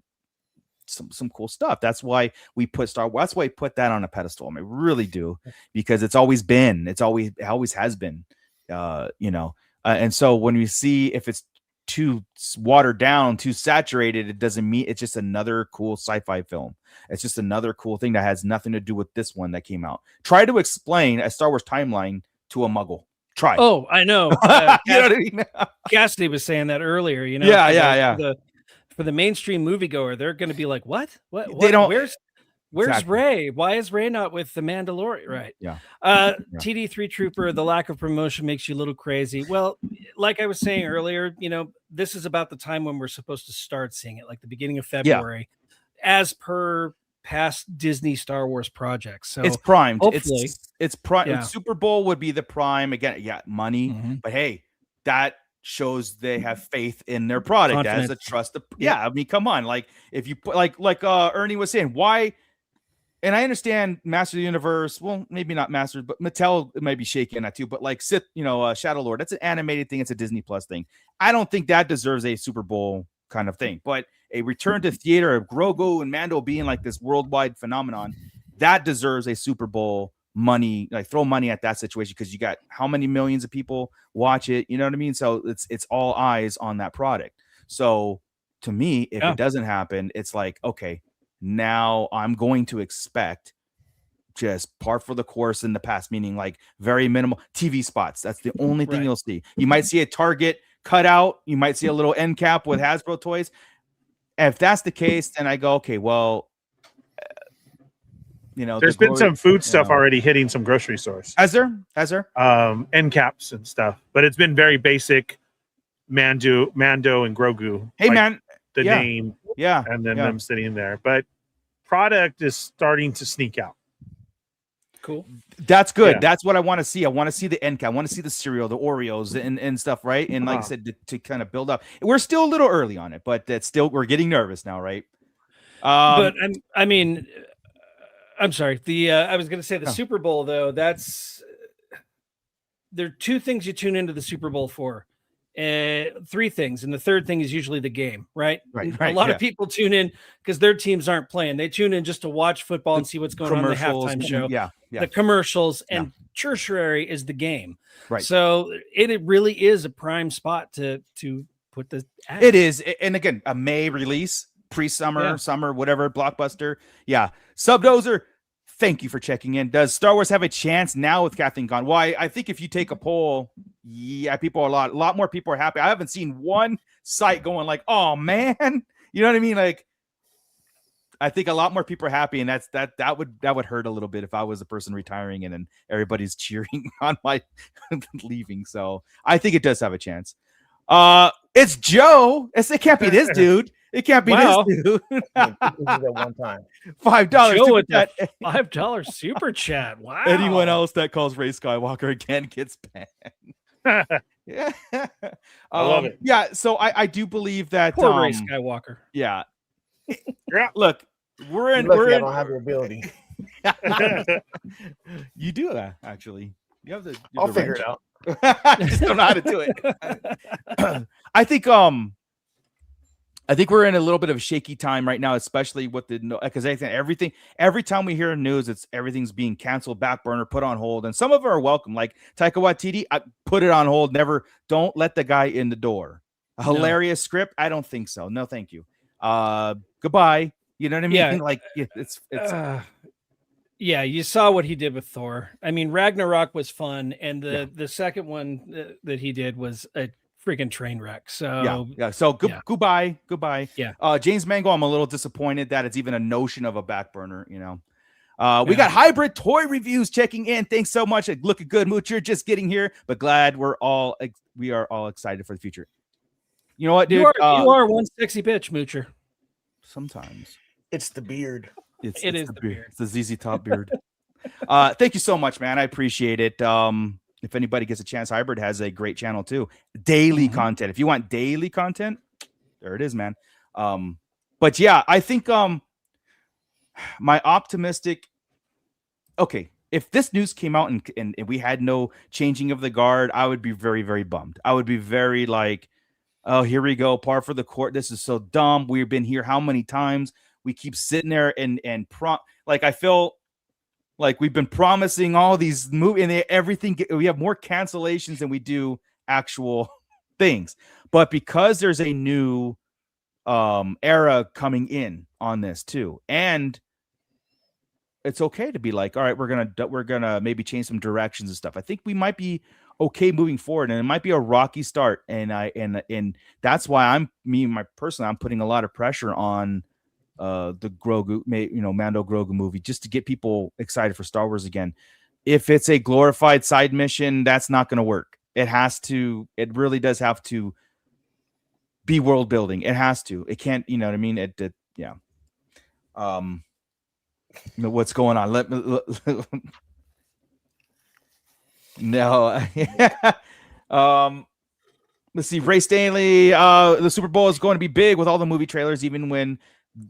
some cool stuff. That's why we put Star Wars. That's why we put that on a pedestal. I mean, we really do, because it always has been. And so when we see if it's too watered down, too saturated, it doesn't mean it's just another cool sci-fi film. It's just another cool thing that has nothing to do with this one that came out. Try to explain a Star Wars timeline to a Muggle. Try. Oh, I know. You know what I mean? Cassidy was saying that earlier. Yeah. For the mainstream moviegoer, they're going to be like, "What? They don't. Where's Exactly. Ray? Why is Ray not with the Mandalorian? Right. Yeah. TD3 Trooper, the lack of promotion makes you a little crazy. Well, like I was saying earlier, this is about the time when we're supposed to start seeing it, like the beginning of February, as per past Disney Star Wars projects. So it's primed. Hopefully, it's prime. Yeah. Super Bowl would be the prime again. Yeah, money, but hey, that shows they have faith in their product as a trust. Yeah, I mean, come on. Like if you put like Ernie was saying, why? And I understand Master of the Universe. Well, maybe not Masters, but Mattel might be shaking that too. But like Shadow Lord, that's an animated thing. It's a Disney Plus thing. I don't think that deserves a Super Bowl kind of thing. But a return to theater of Grogu and Mando being like this worldwide phenomenon, that deserves a Super Bowl money. Like throw money at that situation because you got how many millions of people watch it. You know what I mean? So it's all eyes on that product. So to me, if it doesn't happen, it's like, okay, now I'm going to expect just par for the course in the past, meaning like very minimal TV spots. That's the only thing you'll see. You might see a Target cutout. You might see a little end cap with Hasbro toys. And if that's the case, then I go, okay, well, there's been some food stuff already hitting some grocery stores. Has there? End caps and stuff, but it's been very basic. Mando and Grogu. Hey, man. The name. Yeah. And then them sitting there. But product is starting to sneak out. Cool. That's good. Yeah. That's what I want to see. I want to see the end cap. I want to see the cereal, the Oreos and stuff, right? And like I said, to kind of build up. We're still a little early on it, but we're getting nervous now, right? But I'm sorry. I was going to say the Super Bowl, though. There are two things you tune into the Super Bowl for. Three things, and the third thing is usually the game, right? A lot of people tune in because their teams aren't playing. They tune in just to watch football and see what's going on in the halftime show. The commercials and tertiary is the game. Right. So it really is a prime spot to put the ad. It is, and again, a May release, pre-summer, summer, whatever, blockbuster. Yeah, Subdozer. Thank you for checking in. Does Star Wars have a chance now with Kathleen gone? Well, I think if you take a poll, people are a lot more people are happy. I haven't seen one site going like, "Oh man," you know what I mean? Like, I think a lot more people are happy, and that would hurt a little bit if I was a person retiring and then everybody's cheering on my leaving. So I think it does have a chance. It's Joe. It can't be this dude. It can't be this dude. One time. $5 $5 super chat. Wow. Anyone else that calls Ray Skywalker again gets banned. Yeah. I love it. Yeah, so I do believe that poor Ray Skywalker. Yeah. Look, we're in. I don't have the ability. You do that actually. You have the. I'll figure it out. I just don't know how to do it. I think we're in a little bit of a shaky time right now, especially with because I think every time we hear news, everything's being canceled, back burner, put on hold, and some of them are welcome. Like Taika Waititi, put it on hold. Don't let the guy in the door. A hilarious script? I don't think so. No, thank you. Goodbye. You know what I mean? Yeah. Like it's. Yeah, you saw what he did with Thor. I mean, Ragnarok was fun, and the second one that he did was a freaking train wreck. So So goodbye. Yeah. James Mango, I'm a little disappointed that it's even a notion of a back burner. We got hybrid toy reviews checking in. Thanks so much. Looking good, Moocher. Just getting here, but glad we are all excited for the future. You know what, dude? You are one sexy bitch, Moocher. Sometimes it's the beard. It is the beard. It's the ZZ Top beard. Thank you so much, man. I appreciate it. If anybody gets a chance, Hybrid has a great channel too. Daily content. If you want daily content, there it is, man. But yeah, I think my optimistic. Okay, if this news came out and we had no changing of the guard, I would be very, very bummed. I would be very like, oh, here we go, par for the court. This is so dumb. We've been here how many times? We keep sitting there and I feel like we've been promising all these movies and everything. We have more cancellations than we do actual things. But because there's a new era coming in on this too, and it's okay to be like, all right, we're gonna maybe change some directions and stuff. I think we might be okay moving forward, and it might be a rocky start. And that's why I'm putting a lot of pressure on the Grogu, Mando Grogu movie, just to get people excited for Star Wars again. If it's a glorified side mission, that's not going to work. It really does have to be world building. It has to. It can't, you know what I mean? Yeah. What's going on? No. Let's see. Ray Stanley. The Super Bowl is going to be big with all the movie trailers, even when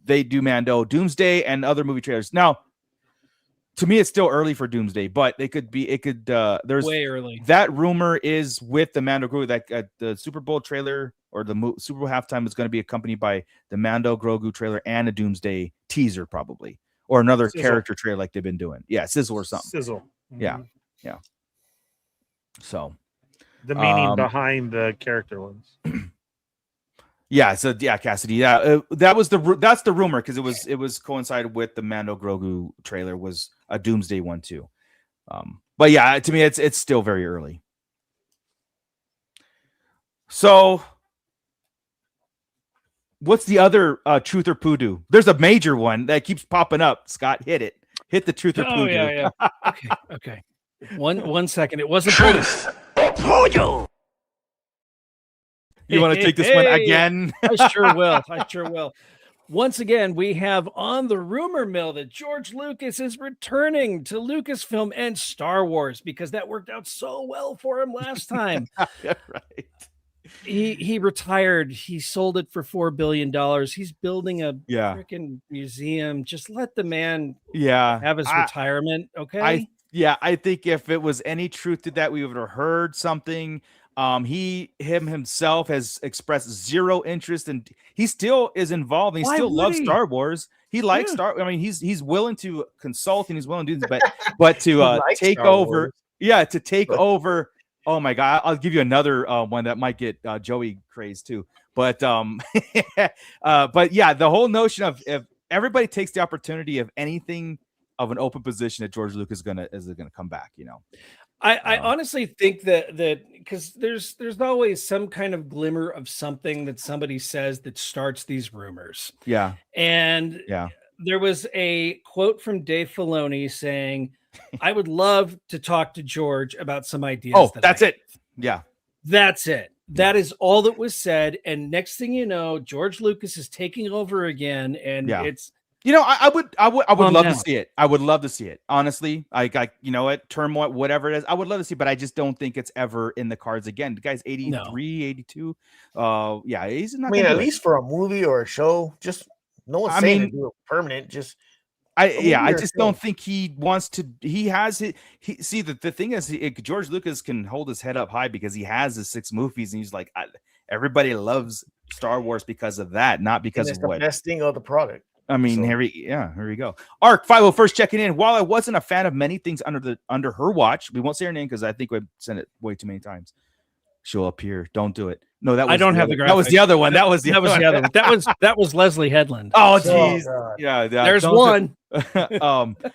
they do Mando, Doomsday, and other movie trailers. Now, to me, it's still early for Doomsday, but there's way early. That rumor is with the Mando Grogu, that the Super Bowl trailer or the Super Bowl halftime is going to be accompanied by the Mando Grogu trailer and a Doomsday teaser, probably, or another character trailer like they've been doing. Yeah, sizzle or something. Sizzle. Yeah. So the meaning behind the character ones. Cassidy. Yeah, that's the rumor, because it was coincided with the Mando Grogu trailer, was a Doomsday one too. But yeah, to me, it's still very early. So, what's the other truth or poodoo? There's a major one that keeps popping up. Scott, hit it. Hit the truth or poodoo. Yeah. Okay. One second. It wasn't truth or poodoo. You want to take this one again? I sure will. Once again, we have on the rumor mill that George Lucas is returning to Lucasfilm and Star Wars, because that worked out so well for him last time. Right. He retired. He sold it for $4 billion. He's building a freaking museum. Just let the man have his retirement. Okay. I think if it was any truth to that, we would have heard something. Himself has expressed zero interest, and he still is involved. He still loves Star Wars. He likes Star. I mean, he's willing to consult and he's willing to do this, but to take over. Yeah, to take over. Oh my God! I'll give you another one that might get Joey crazed too. But but yeah, the whole notion of if everybody takes the opportunity of anything of an open position, that George Lucas is gonna come back. I honestly think that because there's always some kind of glimmer of something that somebody says that starts these rumors. Yeah. And there was a quote from Dave Filoni saying, "I would love to talk to George about some ideas." Oh, that's it. Yeah. That's it. That is all that was said. And next thing you know, George Lucas is taking over again. And it's, I would love to see it. I would love to see it. Honestly, turmoil, whatever it is, I would love to see, but I just don't think it's ever in the cards again. The guy's 83, 82. He's not. I mean, at least for a movie or a show, just no one's saying to do it permanent. Just I just don't think he wants to. He has it. The thing is, George Lucas can hold his head up high because he has his 6 movies, and he's like, everybody loves Star Wars because of that, not because of what. The best thing of the product. I mean, here we go. Arc 501st checking in. While I wasn't a fan of many things under her watch, we won't say her name because I think we've sent it way too many times. She'll appear. Don't do it. No, that was I don't have the graphic. That was the other one. That was the other one. That was Leslie Headland. Oh, jeez. There's one.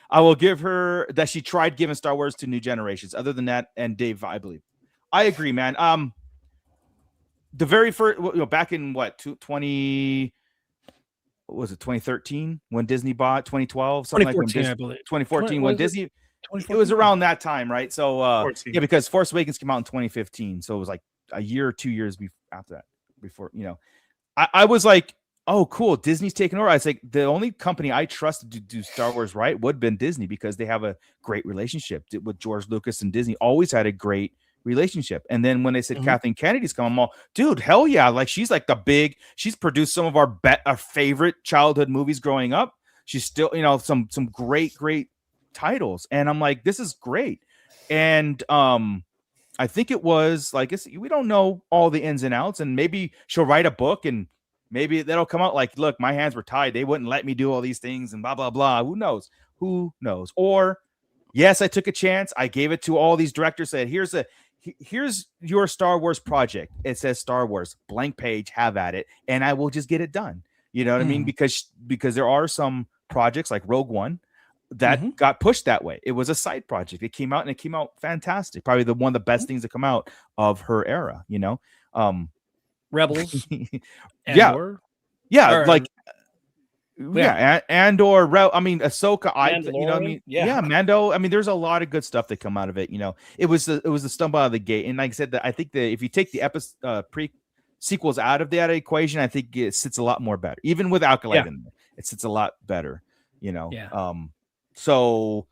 I will give her that she tried giving Star Wars to new generations. Other than that, and Dave, I believe. I agree, man. The very first, back in 2013 when Disney bought 2012, something 2014, like I believe. 2014 when Disney. It was around that time, right? So because Force Awakens came out in 2015, so it was like a year or 2 years after that. Before I was like, oh, cool, Disney's taking over. I was like, the only company I trusted to do Star Wars right would have been Disney, because they have a great relationship with George Lucas, and Disney always had a great relationship. And then when they said Kathleen Kennedy's coming, I'm all, dude, hell yeah, like she's like she's produced some of our favorite childhood movies growing up. She's still some great titles, and I'm like, this is great. And I think it was like, we don't know all the ins and outs, and maybe she'll write a book and maybe that'll come out like, look, my hands were tied, they wouldn't let me do all these things and blah blah blah. Who knows? Or yes, I took a chance, I gave it to all these directors, said, here's your Star Wars project, it says Star Wars, blank page, have at it, and I will just get it done. You know what I mean? Because there are some projects like Rogue One that got pushed that way. It was a side project. It came out fantastic. Probably one of the best things to come out of her era, Rebels. Like I mean, Ahsoka. I mean, Yeah. Mando. I mean, there's a lot of good stuff that come out of it. It was the stumble out of the gate, and like I said, that I think that if you take the sequels out of that equation, I think it sits a lot more better. Even with Acolyte in there, it sits a lot better. So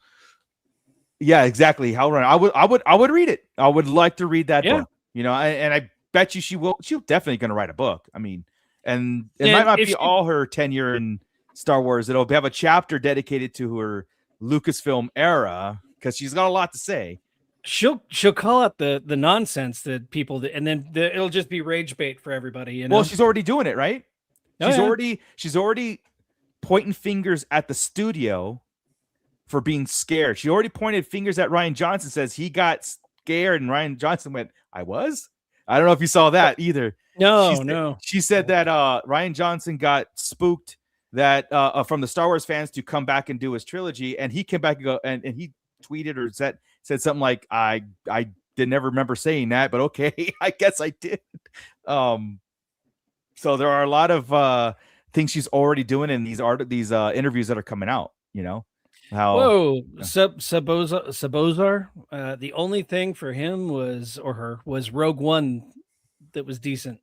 yeah, exactly. I would read it. I would like to read that book. And I bet you she'll definitely going to write a book. I mean, and it might not be all her tenure in Star Wars. It'll have a chapter dedicated to her Lucasfilm era because she's got a lot to say. She'll call out the nonsense that people and then it'll just be rage bait for everybody. Well, she's already doing it, right? She's already pointing fingers at the studio for being scared. She already pointed fingers at Rian Johnson, says he got scared, and Rian Johnson went, I don't know if you saw that either. No. She said that Rian Johnson got spooked that from the Star Wars fans to come back and do his trilogy, and he came back and go and he tweeted or said something like, I did never remember saying that, but okay, I guess I did. So there are a lot of things she's already doing in these interviews that are coming out. Sabozar. The only thing for him was Rogue One that was decent.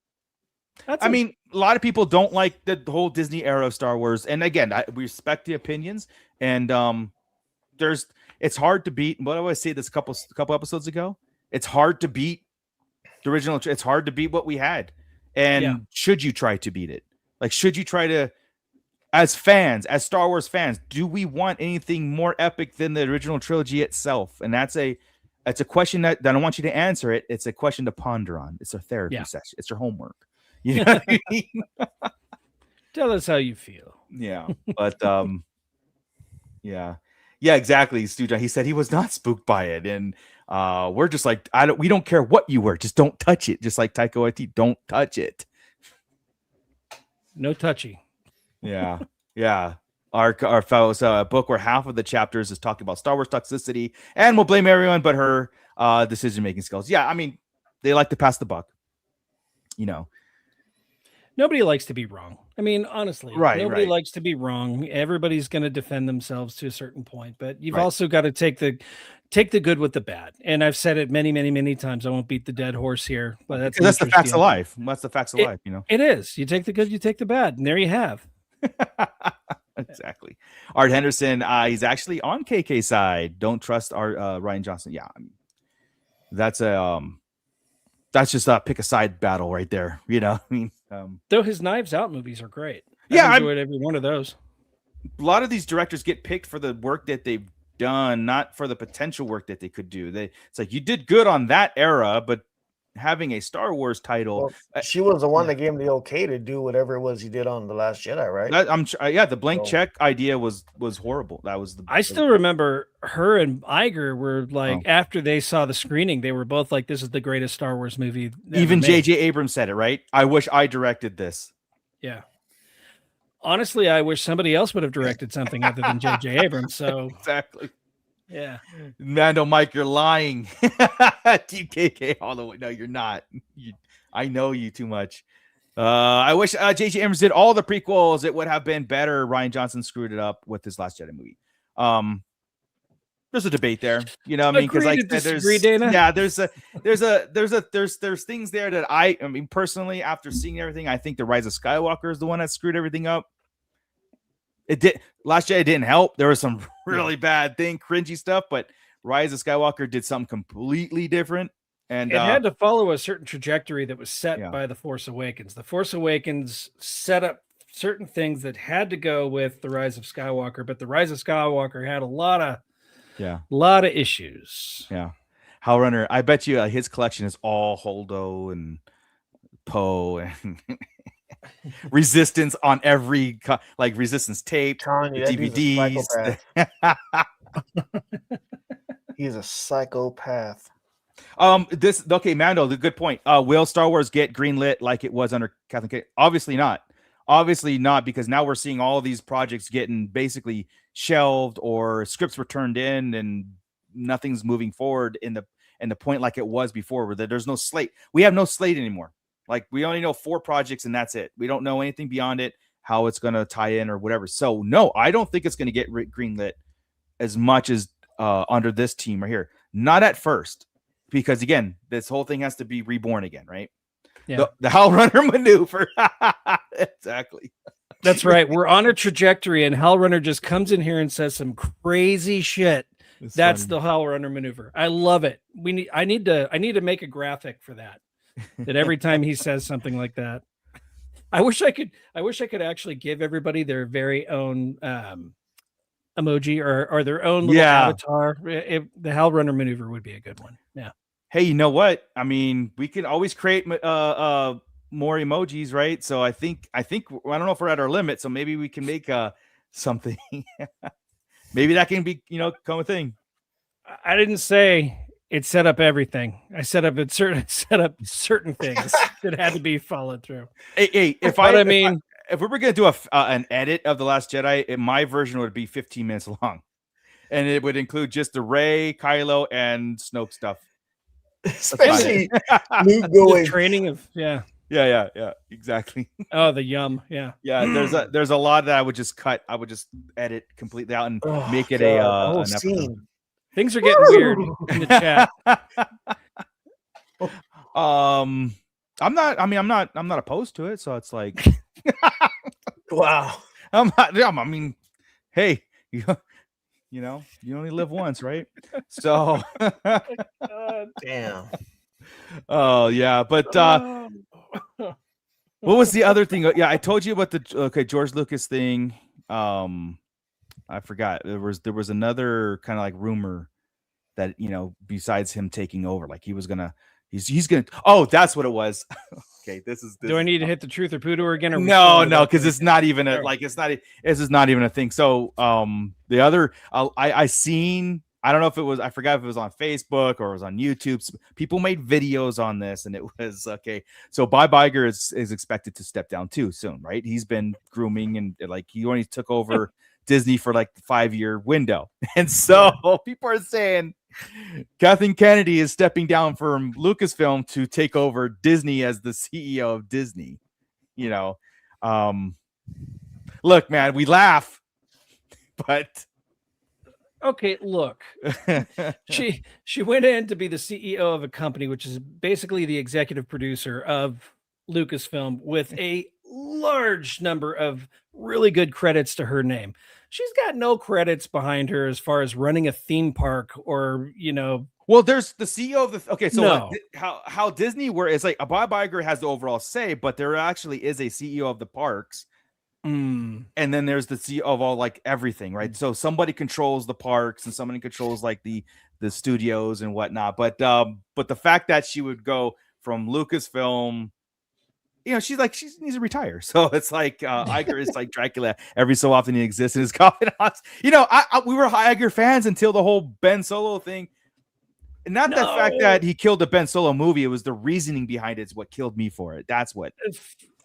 I mean, a lot of people don't like the whole Disney era of Star Wars, and again, we respect the opinions. And it's hard to beat. What I always say this a couple episodes ago. It's hard to beat the original. It's hard to beat what we had. And should you try to beat it? Like, should you try to? As fans, as Star Wars fans, do we want anything more epic than the original trilogy itself? And that's a question that I don't want you to answer it. It's a question to ponder on. It's a therapy session. It's your homework. You know what I mean? Tell us how you feel. Yeah, but yeah, exactly. Stu John, he said he was not spooked by it, and we're just like, we don't care what you were, just don't touch it. Just like Taika Waititi, don't touch it. No touchy. Yeah. Our fellow's book where half of the chapters is talking about Star Wars toxicity, and we'll blame everyone but her decision-making skills. Yeah, I mean, they like to pass the buck. Nobody likes to be wrong. I mean, honestly, nobody likes to be wrong. Everybody's going to defend themselves to a certain point, but you've also got to take the good with the bad. And I've said it many, many, many times. I won't beat the dead horse here, but that's the facts of life. That's the facts of life. It is. You take the good, you take the bad, and there you have. Exactly. Art Henderson, he's actually on KK side. Don't trust Rian Johnson. Yeah, I mean, that's just a pick a side battle right there. I mean, though his Knives Out movies are great. I enjoyed every one of those. A lot of these directors get picked for the work that they've done, not for the potential work that they could do. It's like, you did good on that era, but having a Star Wars title, she was the one that gave him the okay to do whatever it was he did on The Last Jedi, right? The blank check idea was horrible. That was I still remember her and Iger were like, after they saw the screening, they were both like, this is the greatest Star Wars movie. Even J.J. Abrams said it, right? I wish I directed this. Yeah. Honestly, I wish somebody else would have directed something other than J.J. Abrams. So exactly. Yeah. Mando, Mike, you're lying. TKK all the way. No, you're not. I know you too much. I wish J.J. Abrams did all the prequels. It would have been better. Rian Johnson screwed it up with his Last Jedi movie. There's a debate there, what I mean? Because there's things there that I mean, personally, after seeing everything, I think the Rise of Skywalker is the one that screwed everything up. Last Jedi didn't help. There was some really bad cringy stuff, but Rise of Skywalker did something completely different. And it had to follow a certain trajectory that was set by The Force Awakens. The Force Awakens set up certain things that had to go with The Rise of Skywalker, but The Rise of Skywalker had a lot of issues. Yeah. Howlrunner, I bet you his collection is all Holdo and Poe and Resistance on every Resistance tape, DVDs. He's a psychopath. Mando, the good point. Will Star Wars get greenlit like it was under Kathleen Kennedy? Obviously not, because now we're seeing all of these projects getting basically shelved or scripts were turned in and nothing's moving forward in the point like it was before, where there's no slate. We have no slate anymore. Like, we only know 4 projects and that's it. We don't know anything beyond it. how it's going to tie in or whatever. So no, I don't think it's going to get greenlit as much as under this team right here. Not at first, because again, this whole thing has to be reborn again, right? Yeah. The Hal Runner maneuver. Exactly. That's right. We're on a trajectory, and Hal Runner just comes in here and says some crazy shit. That's funny. The Hal Runner maneuver. I love it. I need to make a graphic for that. That every time he says something like that. I wish I could actually give everybody their very own emoji or their own little avatar. The Hal Runner maneuver would be a good one. Yeah. Hey, you know what? I mean, we can always create more emojis, right? So I think I don't know if we're at our limit, so maybe we can make something. Maybe that can be, come a thing. I didn't say it set up everything. I set up certain things that had to be followed through. Hey, if we were gonna do an edit of The Last Jedi, my version would be 15 minutes long, and it would include just the Rey, Kylo, and Snoke stuff. Especially Luke going the training of yeah, exactly. Oh, the yum, yeah. There's a lot that I would just cut. I would just edit completely out and make it an episode. Things are getting weird in the chat. I'm not opposed to it, so it's like wow. I mean, hey, you only live once, right? So damn. Oh yeah, but what was the other thing? Yeah, I told you about the George Lucas thing. I forgot. There was another kind of like rumor that, besides him taking over, like he's gonna. Oh, that's what it was. Okay, this is. Do I need to hit the truth or poodoo again? Or no, because it's not even this is not even a thing. So the other I seen. I don't know if it was. I forgot if it was on Facebook or it was on YouTube. People made videos on this, and it was okay. So Bob Iger is expected to step down too soon, right? He's been grooming and he only took over Disney for like the 5-year window, and so people are saying Kathleen Kennedy is stepping down from Lucasfilm to take over Disney as the CEO of Disney. Look, man, we laugh, but. Okay, look. She went in to be the CEO of a company, which is basically the executive producer of Lucasfilm, with a large number of really good credits to her name. She's got no credits behind her as far as running a theme park or, Well, there's the CEO of the. Okay, so no. how Disney it's like Bob Iger has the overall say, but there actually is a CEO of the parks. And then there's the CEO of all everything, right? So somebody controls the parks and somebody controls the studios and whatnot. But the fact that she would go from Lucasfilm, she needs to retire. So it's Iger is like Dracula. Every so often he exists in his confidants. We were Iger fans until the whole Ben Solo thing. And not the fact that he killed the Ben Solo movie. It was the reasoning behind it is what killed me for it. That's what.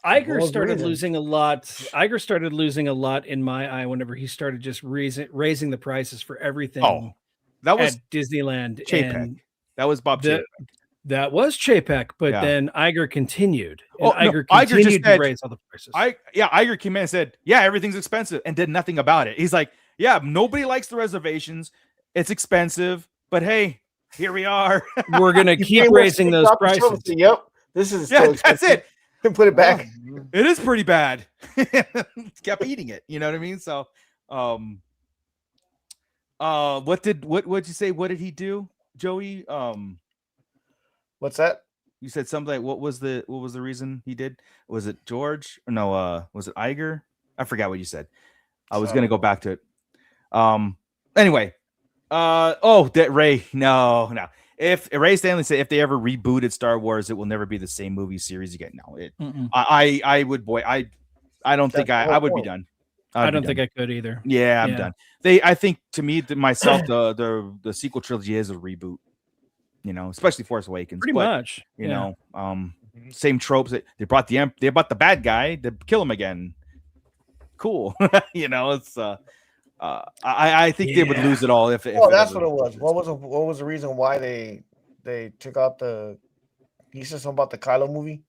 Iger started losing a lot. Iger started losing a lot in my eye whenever he started just raising the prices for everything. Oh, that was at Disneyland. Chapek. That was Bob Chapek. That was Chapek, but then Iger continued. And Iger continued to raise all the prices. Iger came in and said, "Yeah, everything's expensive," and did nothing about it. He's like, "Yeah, nobody likes the reservations. It's expensive, but hey, here we are. We're gonna keep raising those prices." Yep, this is that's it. Put it back. It is pretty bad. Kept eating it. You know what I mean? So, what'd you say? What did he do, Joey? What's that? You said something like what was the reason he did? Was it George? Or no, was it Iger? I forgot what you said. I was gonna go back to it. Anyway. That Ray. No. If Ray Stanley said if they ever rebooted Star Wars, it will never be the same movie series again. No, I would. Boy, I don't think I would be done. I don't think I could either. Yeah, I'm done. I think to me, myself, the sequel trilogy is a reboot. Especially Force Awakens. Pretty much. Same tropes. They brought the bad guy to kill him again. Cool. It's. I think they would lose it all if that's what it was. What was the reason why they took out the? You said something about the Kylo movie.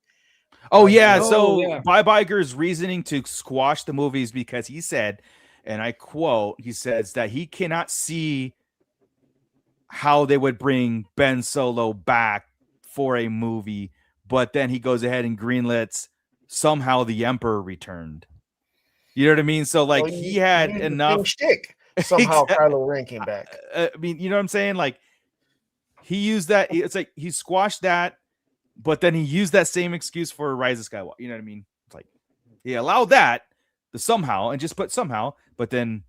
Oh yeah, Oh, so yeah. Bob Iger's reasoning to squash the movie is because he said, and I quote, he says that he cannot see how they would bring Ben Solo back for a movie, but then he goes ahead and greenlets somehow the Emperor returned. You know what I mean? So like he had enough shtick. Somehow Exactly. Kylo Ren came back. I mean, you know what I'm saying? Like he used that. It's like he squashed that, but then he used that same excuse for Rise of Skywalker. You know what I mean? It's like he allowed that to somehow and just put somehow, but then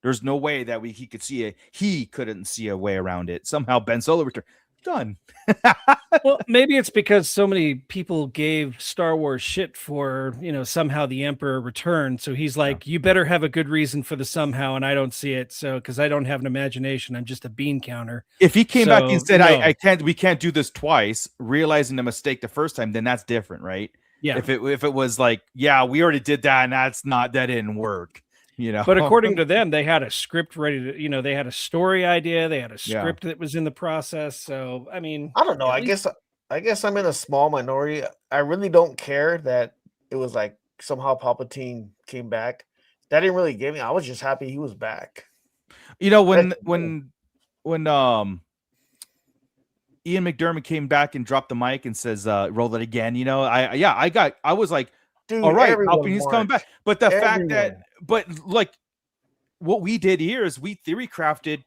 there's no way that he could see it. He couldn't see a way around it. Somehow Ben Solo returned. Done. Well, maybe it's because so many people gave Star Wars shit for, somehow the Emperor returned. So he's like, you better have a good reason for the somehow, and I don't see it. So because I don't have an imagination, I'm just a bean counter. If he came back and said, no. we can't do this twice, realizing the mistake the first time, then that's different, right? Yeah. If it was like, yeah, we already did that, and that didn't work. But according to them, they had a script ready to, they had a story idea, they had a script that was in the process. So I mean, I don't know. I guess I'm in a small minority. I really don't care that it was like somehow Palpatine came back. That didn't really get me. I was just happy he was back. When Ian McDermott came back and dropped the mic and says, roll it again, I was like, dude, all right, Palpatine's coming back. But the fact that, like, what we did here is we theory crafted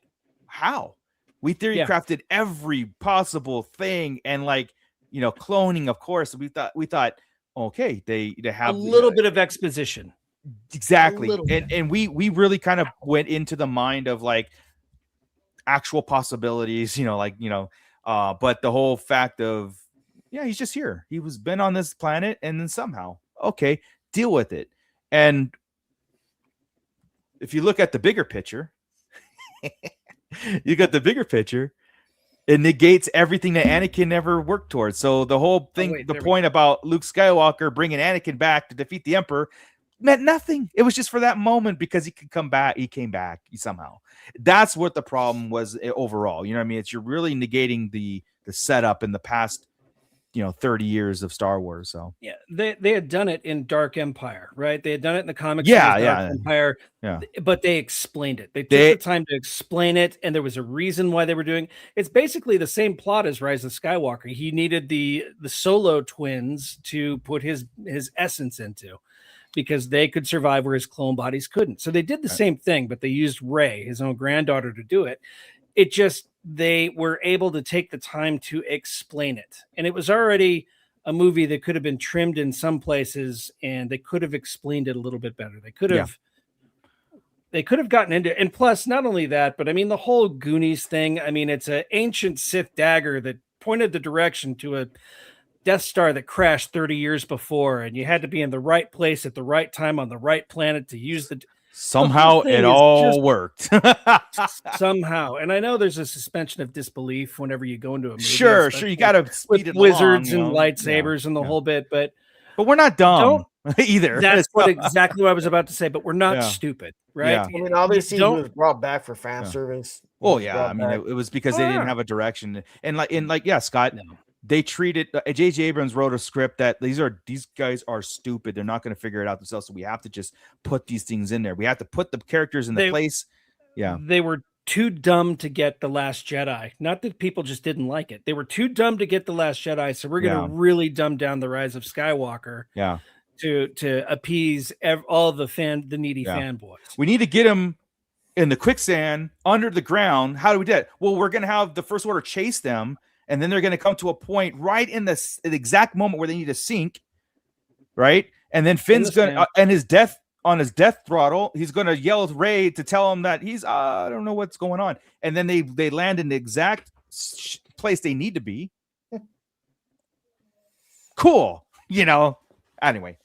crafted every possible thing, and like, cloning, of course. We thought, okay, they have a little bit of exposition. Exactly. And we really kind of went into the mind of like actual possibilities, but the whole fact of, he's just here. He was been on this planet, and then somehow, okay, deal with it. And if you look at the bigger picture, it negates everything that Anakin ever worked towards. So the whole thing, the point about Luke Skywalker bringing Anakin back to defeat the Emperor meant nothing. It was just for that moment because he could come back. He came back somehow. That's what the problem was overall. You know what I mean? You're really negating the setup in the past 30 years of Star Wars. So yeah, they had done it in Dark Empire, right? They had done it in the comics. Empire, but they explained it. They took the time to explain it, and there was a reason why they were doing. It's basically the same plot as Rise of Skywalker. He needed the Solo twins to put his essence into, because they could survive where his clone bodies couldn't. So they did the same thing, but they used Rey, his own granddaughter, to do it. It just, they were able to take the time to explain it. And it was already a movie that could have been trimmed in some places, and they could have explained it a little bit better. They could have gotten into it. And plus, not only that, but I mean, the whole Goonies thing, I mean, it's an ancient Sith dagger that pointed the direction to a Death Star that crashed 30 years before, and you had to be in the right place at the right time on the right planet to use the... Somehow it all worked. Somehow. And I know there's a suspension of disbelief whenever you go into a movie. Sure. You got to speed it wizards and lightsabers and the whole bit, but we're not dumb either. That's exactly what I was about to say, but we're not stupid, right? Yeah. I mean, obviously he was brought back for fan service. Oh yeah, I mean, it was because they didn't have a direction, and Scott. No. They treated J.J. Abrams wrote a script that these guys are stupid. They're not going to figure it out themselves. So we have to just put these things in there. We have to put the characters in the place. Yeah. They were too dumb to get The Last Jedi. Not that people just didn't like it. They were too dumb to get The Last Jedi. So we're going to really dumb down The Rise of Skywalker. Yeah. To appease all the needy fanboys. We need to get them in the quicksand under the ground. How do we do it? Well, we're going to have the First Order chase them. And then they're going to come to a point right in the exact moment where they need to sink, right? And then Finn's going to, and his death throttle, he's going to yell at Rey to tell him that he's, I don't know what's going on. And then they land in the exact place they need to be. Cool. Anyway,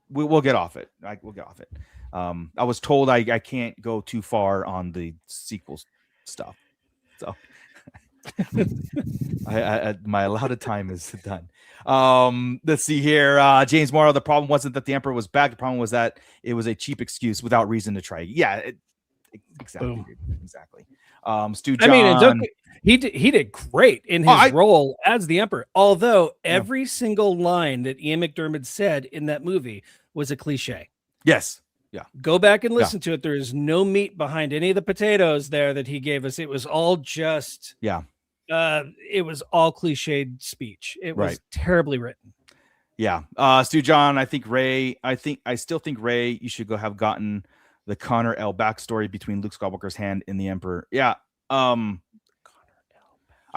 we'll get off it. We'll get off it. I was told I can't go too far on the sequel stuff. So. My allotted time is done. Let's see here. James Morrow, the problem wasn't that the Emperor was back. The problem was that it was a cheap excuse without reason to try. Yeah, Exactly. Boom. Exactly. Stu John. I mean, and he did great in his role as the Emperor. Although every single line that Ian McDiarmid said in that movie was a cliche. Yes. Yeah. Go back and listen to it. There is no meat behind any of the potatoes there that he gave us. It was all just it was all cliched speech. It was terribly written. Yeah. Stu John, I still think Ray, you should have gotten the Connor L backstory between Luke Skywalker's hand and the Emperor. Yeah. I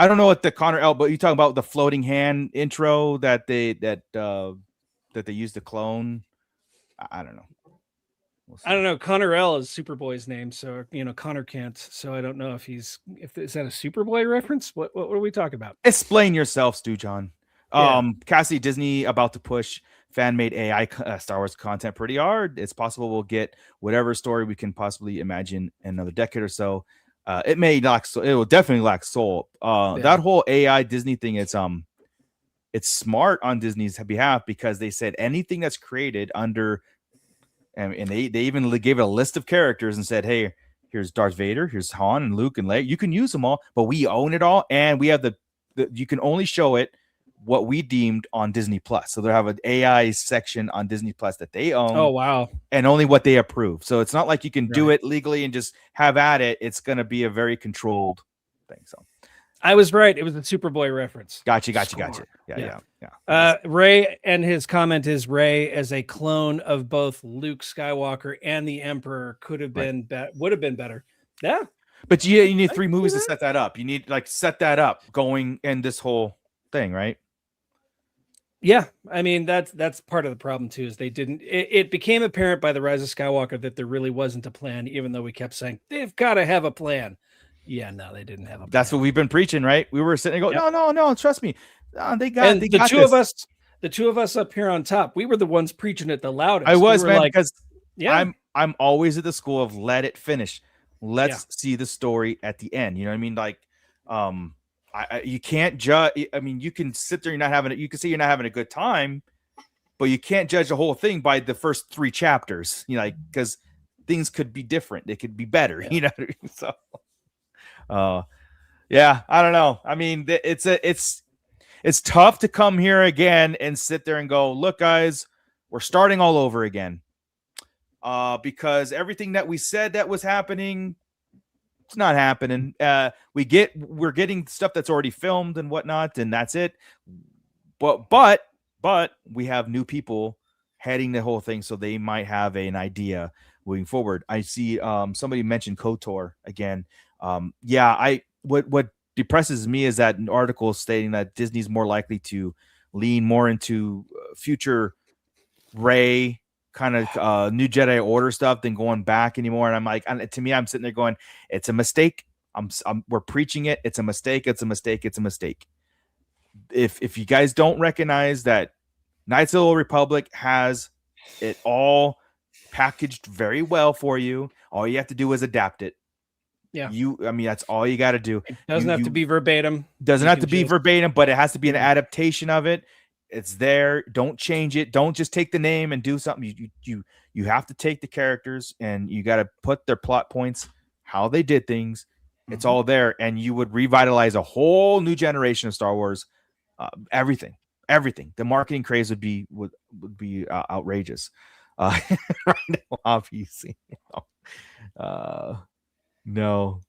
don't know what the Connor L, but you talking about the floating hand intro that they used to clone. I don't know. I don't know. Connor L is Superboy's name, so Connor can't. So I don't know if is that a Superboy reference? What are we talking about? Explain yourself, Stu John. Cassie, Disney about to push fan-made AI Star Wars content pretty hard. It's possible we'll get whatever story we can possibly imagine in another decade or so. It will definitely lack soul. That whole AI Disney thing, it's smart on Disney's behalf because they said anything that's created under, and they even gave it a list of characters and said, hey, here's Darth Vader, here's Han and Luke and Leia. You can use them all, but we own it all, and we have you can only show it what we deemed on Disney Plus. So they have an AI section on Disney Plus that they own. Oh, wow. And only what they approve. So it's not like you can do it legally and just have at it. It's going to be a very controlled thing. So I was right. It was a Superboy reference. Gotcha. Yeah. Ray, and his comment is Ray as a clone of both Luke Skywalker and the Emperor would have been better. Yeah. But you need 3 movies to set that up. You need set that up going in this whole thing, right? Yeah, I mean that's part of the problem too. Is they didn't. It became apparent by the Rise of Skywalker that there really wasn't a plan, even though we kept saying they've got to have a plan. Yeah, no, they didn't have a plan. That's what we've been preaching, right? We were sitting there going, no, trust me, they got. And the two of us up here on top, we were the ones preaching it the loudest. I was, man, because I'm always at the school of let it finish. Let's see the story at the end. You know what I mean? You can't judge. I mean, you can sit there, you can say you're not having a good time, but you can't judge the whole thing by the first 3 chapters, because things could be different. They could be better, So, I don't know. I mean, it's tough to come here again and sit there and go, look, guys, we're starting all over again. Because everything that we said that was happening, it's not happening. We're getting stuff that's already filmed and whatnot, and that's it. But we have new people heading the whole thing, so they might have an idea moving forward. I see somebody mentioned KOTOR again. What depresses me is that an article stating that Disney's more likely to lean more into future Rey kind of new Jedi Order stuff than going back anymore. And I'm like, to me, I'm sitting there going, it's a mistake. We're preaching it. It's a mistake. It's a mistake. It's a mistake. If you guys don't recognize that Knights of the Old Republic has it all packaged very well for you, all you have to do is adapt it. Yeah. That's all you got to do. It doesn't have to be verbatim. Doesn't have to be verbatim, but it has to be an adaptation of it. It's there. Don't change it. Don't just take the name and do something. You have to take the characters and you got to put their plot points, how they did things. It's all there, and you would revitalize a whole new generation of Star Wars. Everything. The marketing craze would be outrageous. Right now, obviously. No.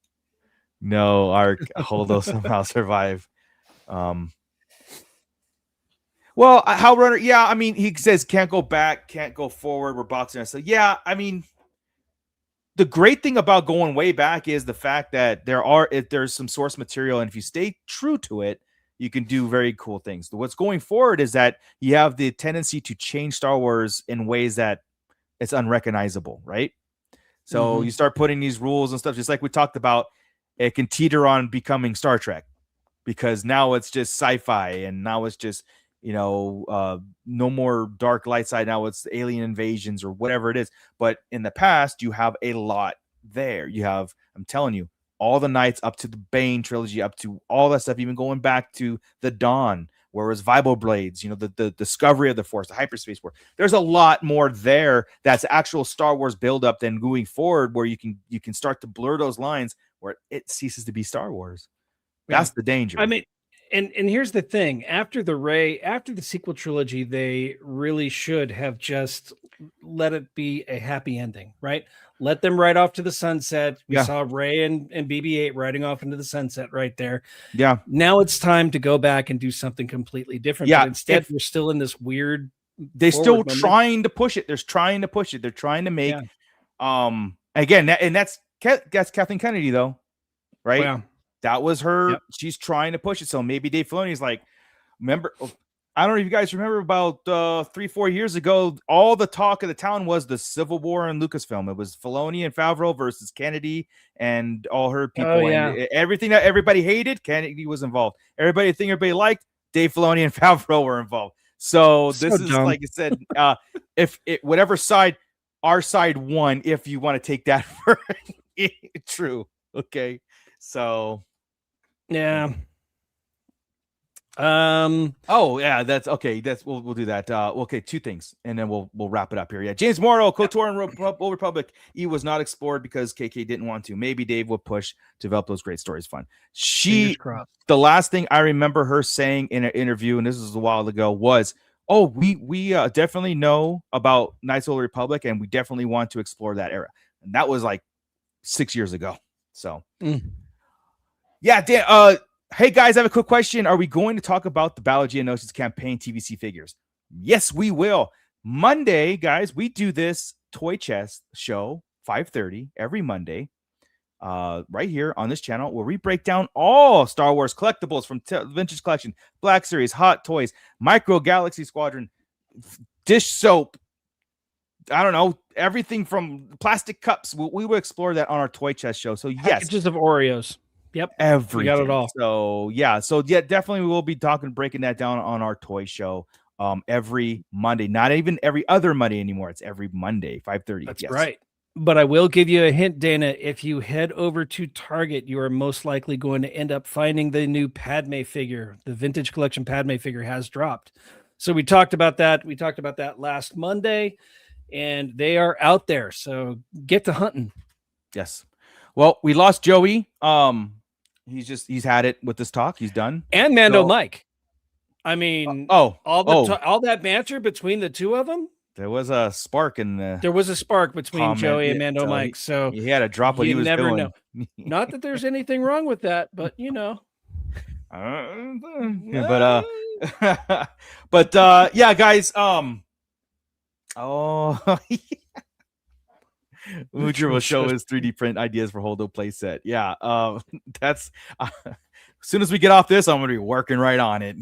Our Holdo somehow survive. Well, how runner? Yeah, I mean, he says can't go back, can't go forward. We're boxing. So yeah, I mean, the great thing about going way back is the fact that there's some source material, and if you stay true to it, you can do very cool things. What's going forward is that you have the tendency to change Star Wars in ways that it's unrecognizable, right? So you start putting these rules and stuff, just like we talked about. It can teeter on becoming Star Trek because now it's just sci-fi, and now it's just no more dark light side. Now it's alien invasions or whatever it is. But in the past, you have a lot there. You have, I'm telling you, all the Knights up to the Bane trilogy, up to all that stuff, even going back to the Dawn, whereas Vibro Blades, the discovery of the Force, the hyperspace war. There's a lot more there that's actual Star Wars buildup than going forward, where you can start to blur those lines where it ceases to be Star Wars. That's the danger. I mean, and here's the thing: after the sequel trilogy, they really should have just let it be a happy ending, right? Let them ride off to the sunset. We saw Rey and BB-8 riding off into the sunset right there. Yeah. Now it's time to go back and do something completely different. Yeah. But instead, we're still in this weird. They're still trying to push it. They're trying to push it. They're trying to make. Again, that's Kathleen Kennedy though, right? Yeah. That was her. Yep. She's trying to push it. So maybe Dave Filoni's like, remember. I don't know if you guys remember about 3-4 years ago, all the talk of the town was the Civil War in Lucasfilm. It was Filoni and Favreau versus Kennedy and all her people. And everything that everybody hated, Kennedy was involved. Everybody liked, Dave Filoni and Favreau were involved. So this is dumb. Like I said, if it whatever side our side won, if you want to take that for true. Okay. So yeah. That's okay. We'll do that. Okay, two things, and then we'll wrap it up here. Yeah, James Morrow, KOTOR and Old Republic E was not explored because KK didn't want to. Maybe Dave will push to develop those great stories. Fun. The last thing I remember her saying in an interview, and this was a while ago, was, "Oh, we definitely know about Knights of the Old Republic, and we definitely want to explore that era." And that was like 6 years ago. So, yeah, Dan. Hey guys, I have a quick question. Are we going to talk about the Battle of Geonosis campaign TVC figures? Yes, we will. Monday, guys, we do this toy chest show 5:30 every Monday, right here on this channel, where we break down all Star Wars collectibles from Vintage Collection, Black Series, Hot Toys, Micro Galaxy Squadron, dish soap. I don't know, everything from plastic cups. We will explore that on our toy chest show. So yes, packages of Oreos. Yep. We got it all. So definitely we will be breaking that down on our toy show every Monday. Not even every other Monday anymore. It's every Monday, 5:30. That's right. But I will give you a hint, Dana. If you head over to Target, you are most likely going to end up finding the new Padme figure. The Vintage Collection Padme figure has dropped. So we talked about that. We talked about that last Monday, and they are out there. So get to hunting. Yes. Well, we lost Joey. He's had it with this talk. He's done. And Mando Mike. I mean, all that banter between the two of them. There was a spark in the. There was a spark between Joey and Mando Mike. So he had to drop what he was doing. Know. Not that there's anything wrong with that, but yeah, guys. Ucher will show his 3D print ideas for Holdo playset. Yeah, that's as soon as we get off this, I'm gonna be working right on it.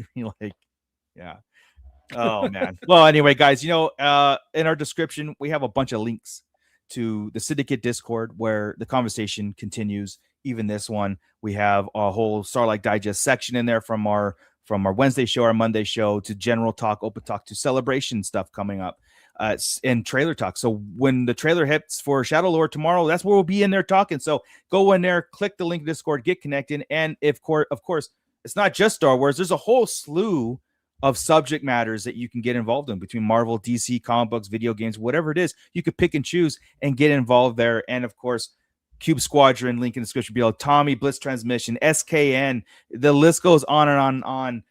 Oh man. Well, anyway, guys, in our description we have a bunch of links to the Syndicate Discord where the conversation continues. Even this one, we have a whole Sarlacc Digest section in there from our Wednesday show, our Monday show, to general talk, open talk, to celebration stuff coming up. And trailer talk. So when the trailer hits for Shadow Lord tomorrow, that's where we'll be in there talking. So go in there, click the link to Discord, get connected. And of course, it's not just Star Wars. There's a whole slew of subject matters that you can get involved in between Marvel, DC, comic books, video games, whatever it is. You could pick and choose and get involved there. And of course, Cube Squadron, link in the description below. Tommy, Blitz Transmission, SKN. The list goes on and on.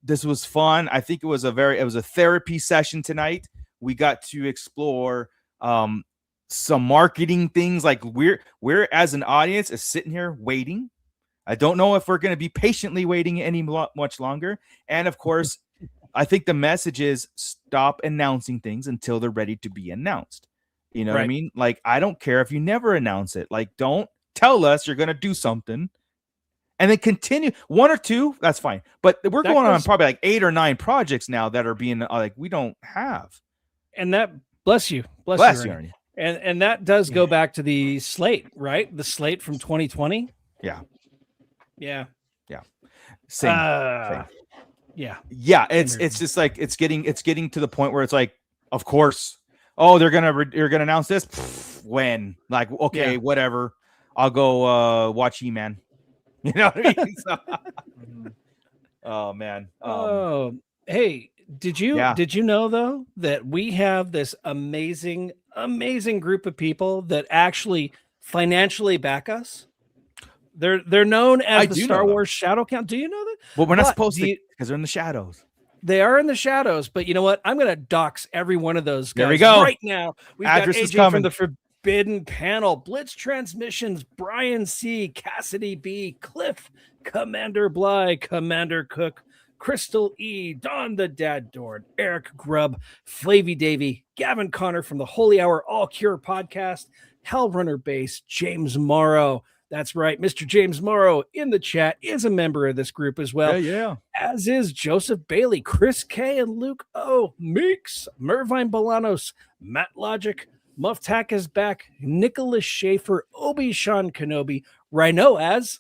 This was fun. I think it was a therapy session tonight. We got to explore some marketing things. Like we're as an audience is sitting here waiting. I don't know if we're going to be patiently waiting much longer. And of course, I think the message is stop announcing things until they're ready to be announced. You know what I mean? Like, I don't care if you never announce it. Like, don't tell us you're going to do something and then continue. One or two, that's fine. But we're going on probably like 8 or 9 projects now that are being we don't have. And that, bless you, Ernie. And that does go back to the slate, right? The slate from 2020. Yeah. Same. Yeah. It's just like it's getting to the point where it's like, of course, you're gonna announce this. Pfft, when? Like, okay, whatever. I'll go watch He-Man. You know what I mean? So, Oh man. Hey, did you know though that we have this amazing group of people that actually financially back us? They're known as the Star Wars Shadow Count. Do you know that? Well, we're not supposed to because they're in the shadows. They are in the shadows, but you know what? I'm going to dox every one of those guys there we go. right now. We've Address got AJ from the Forbidden Panel, Blitz Transmissions, Brian C, Cassidy B, Cliff, Commander Bly, Commander Cook, Crystal E, Don the Dad Dorn, Eric Grubb, Flavy Davy, Gavin Connor from the Holy Hour All Cure podcast, Hellrunner Base, James Morrow. That's right. Mr. James Morrow in the chat is a member of this group as well. Yeah. As is Joseph Bailey, Chris K, and Luke O, Meeks, Mervine Bolanos, Matt Logic, Muff Tack is back, Nicholas Schaefer, Obi-Sean Kenobi, Rhino as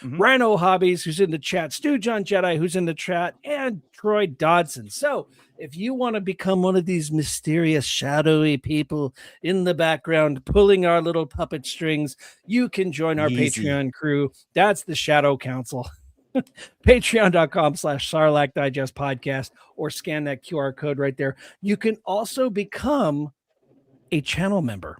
Rhino Hobbies, who's in the chat, Stu John Jedi, who's in the chat, and Troy Dodson. So if you want to become one of these mysterious, shadowy people in the background pulling our little puppet strings, you can join our Patreon crew. That's the Shadow Council. Patreon.com/Sarlacc Digest podcast, or scan that QR code right there. You can also become a channel member.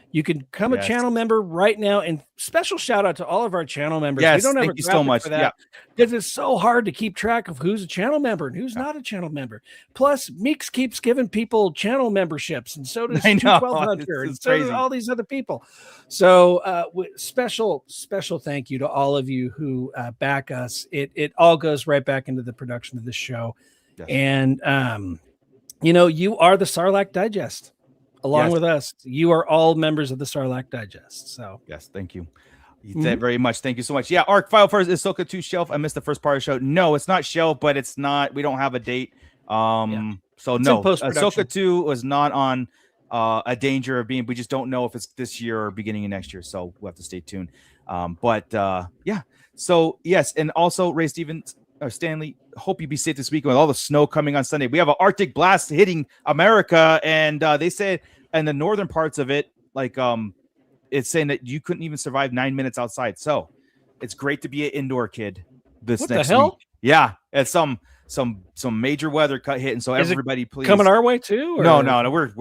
You can become a channel member right now, and special shout out to all of our channel members. Yes, we don't thank you so much for that because it's so hard to keep track of who's a channel member and who's not a channel member. Plus, Meeks keeps giving people channel memberships, and so does 212 Hunter, and so do all these other people. So, special thank you to all of you who back us. It all goes right back into the production of this show, and you are the Sarlacc Digest. Along with us, you are all members of the Sarlacc Digest. So yes, thank you very much. Thank you so much. Yeah, Arc File first is Ahsoka 2 shelf. I missed the first part of the show. No, it's not shelf, but it's not. We don't have a date. So it's no, Ahsoka 2 was not on a danger of being. We just don't know if it's this year or beginning of next year. So we'll have to stay tuned. Yeah. So yes, and also Ray Stevens or Stanley. Hope you be safe this weekend with all the snow coming on Sunday. We have an Arctic blast hitting America, and they said in the northern parts of it, like it's saying that you couldn't even survive 9 minutes outside. So it's great to be an indoor kid this next week. Yeah, it's some major weather cut hitting. So everybody, please coming our way too. Or? No, we're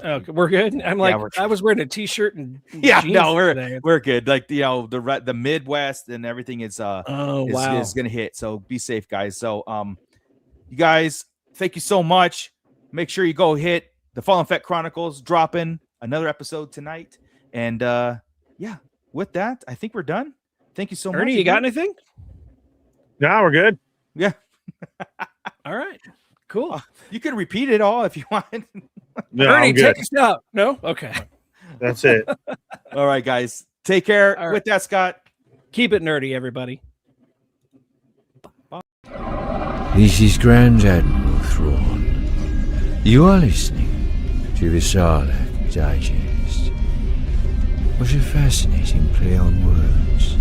okay, we're good. I'm like, I was wearing a t-shirt and yeah, jeans no, today. we're good. Like the Midwest and everything is is gonna hit. So be safe, guys. So you guys, thank you so much. Make sure you go hit the Fallen Fett Chronicles, dropping another episode tonight. And with that, I think we're done. Thank you so much. Ernie, you got anything? No, we're good. Yeah. All right. Cool. You can repeat it all if you want. No, Ernie, take us out. No? Okay. That's it. All right, guys. Take care. All right. With that, Scott. Keep it nerdy, everybody. This is Grand Admiral Thrawn. You are listening to the Sarlacc Digest. What a fascinating play on words.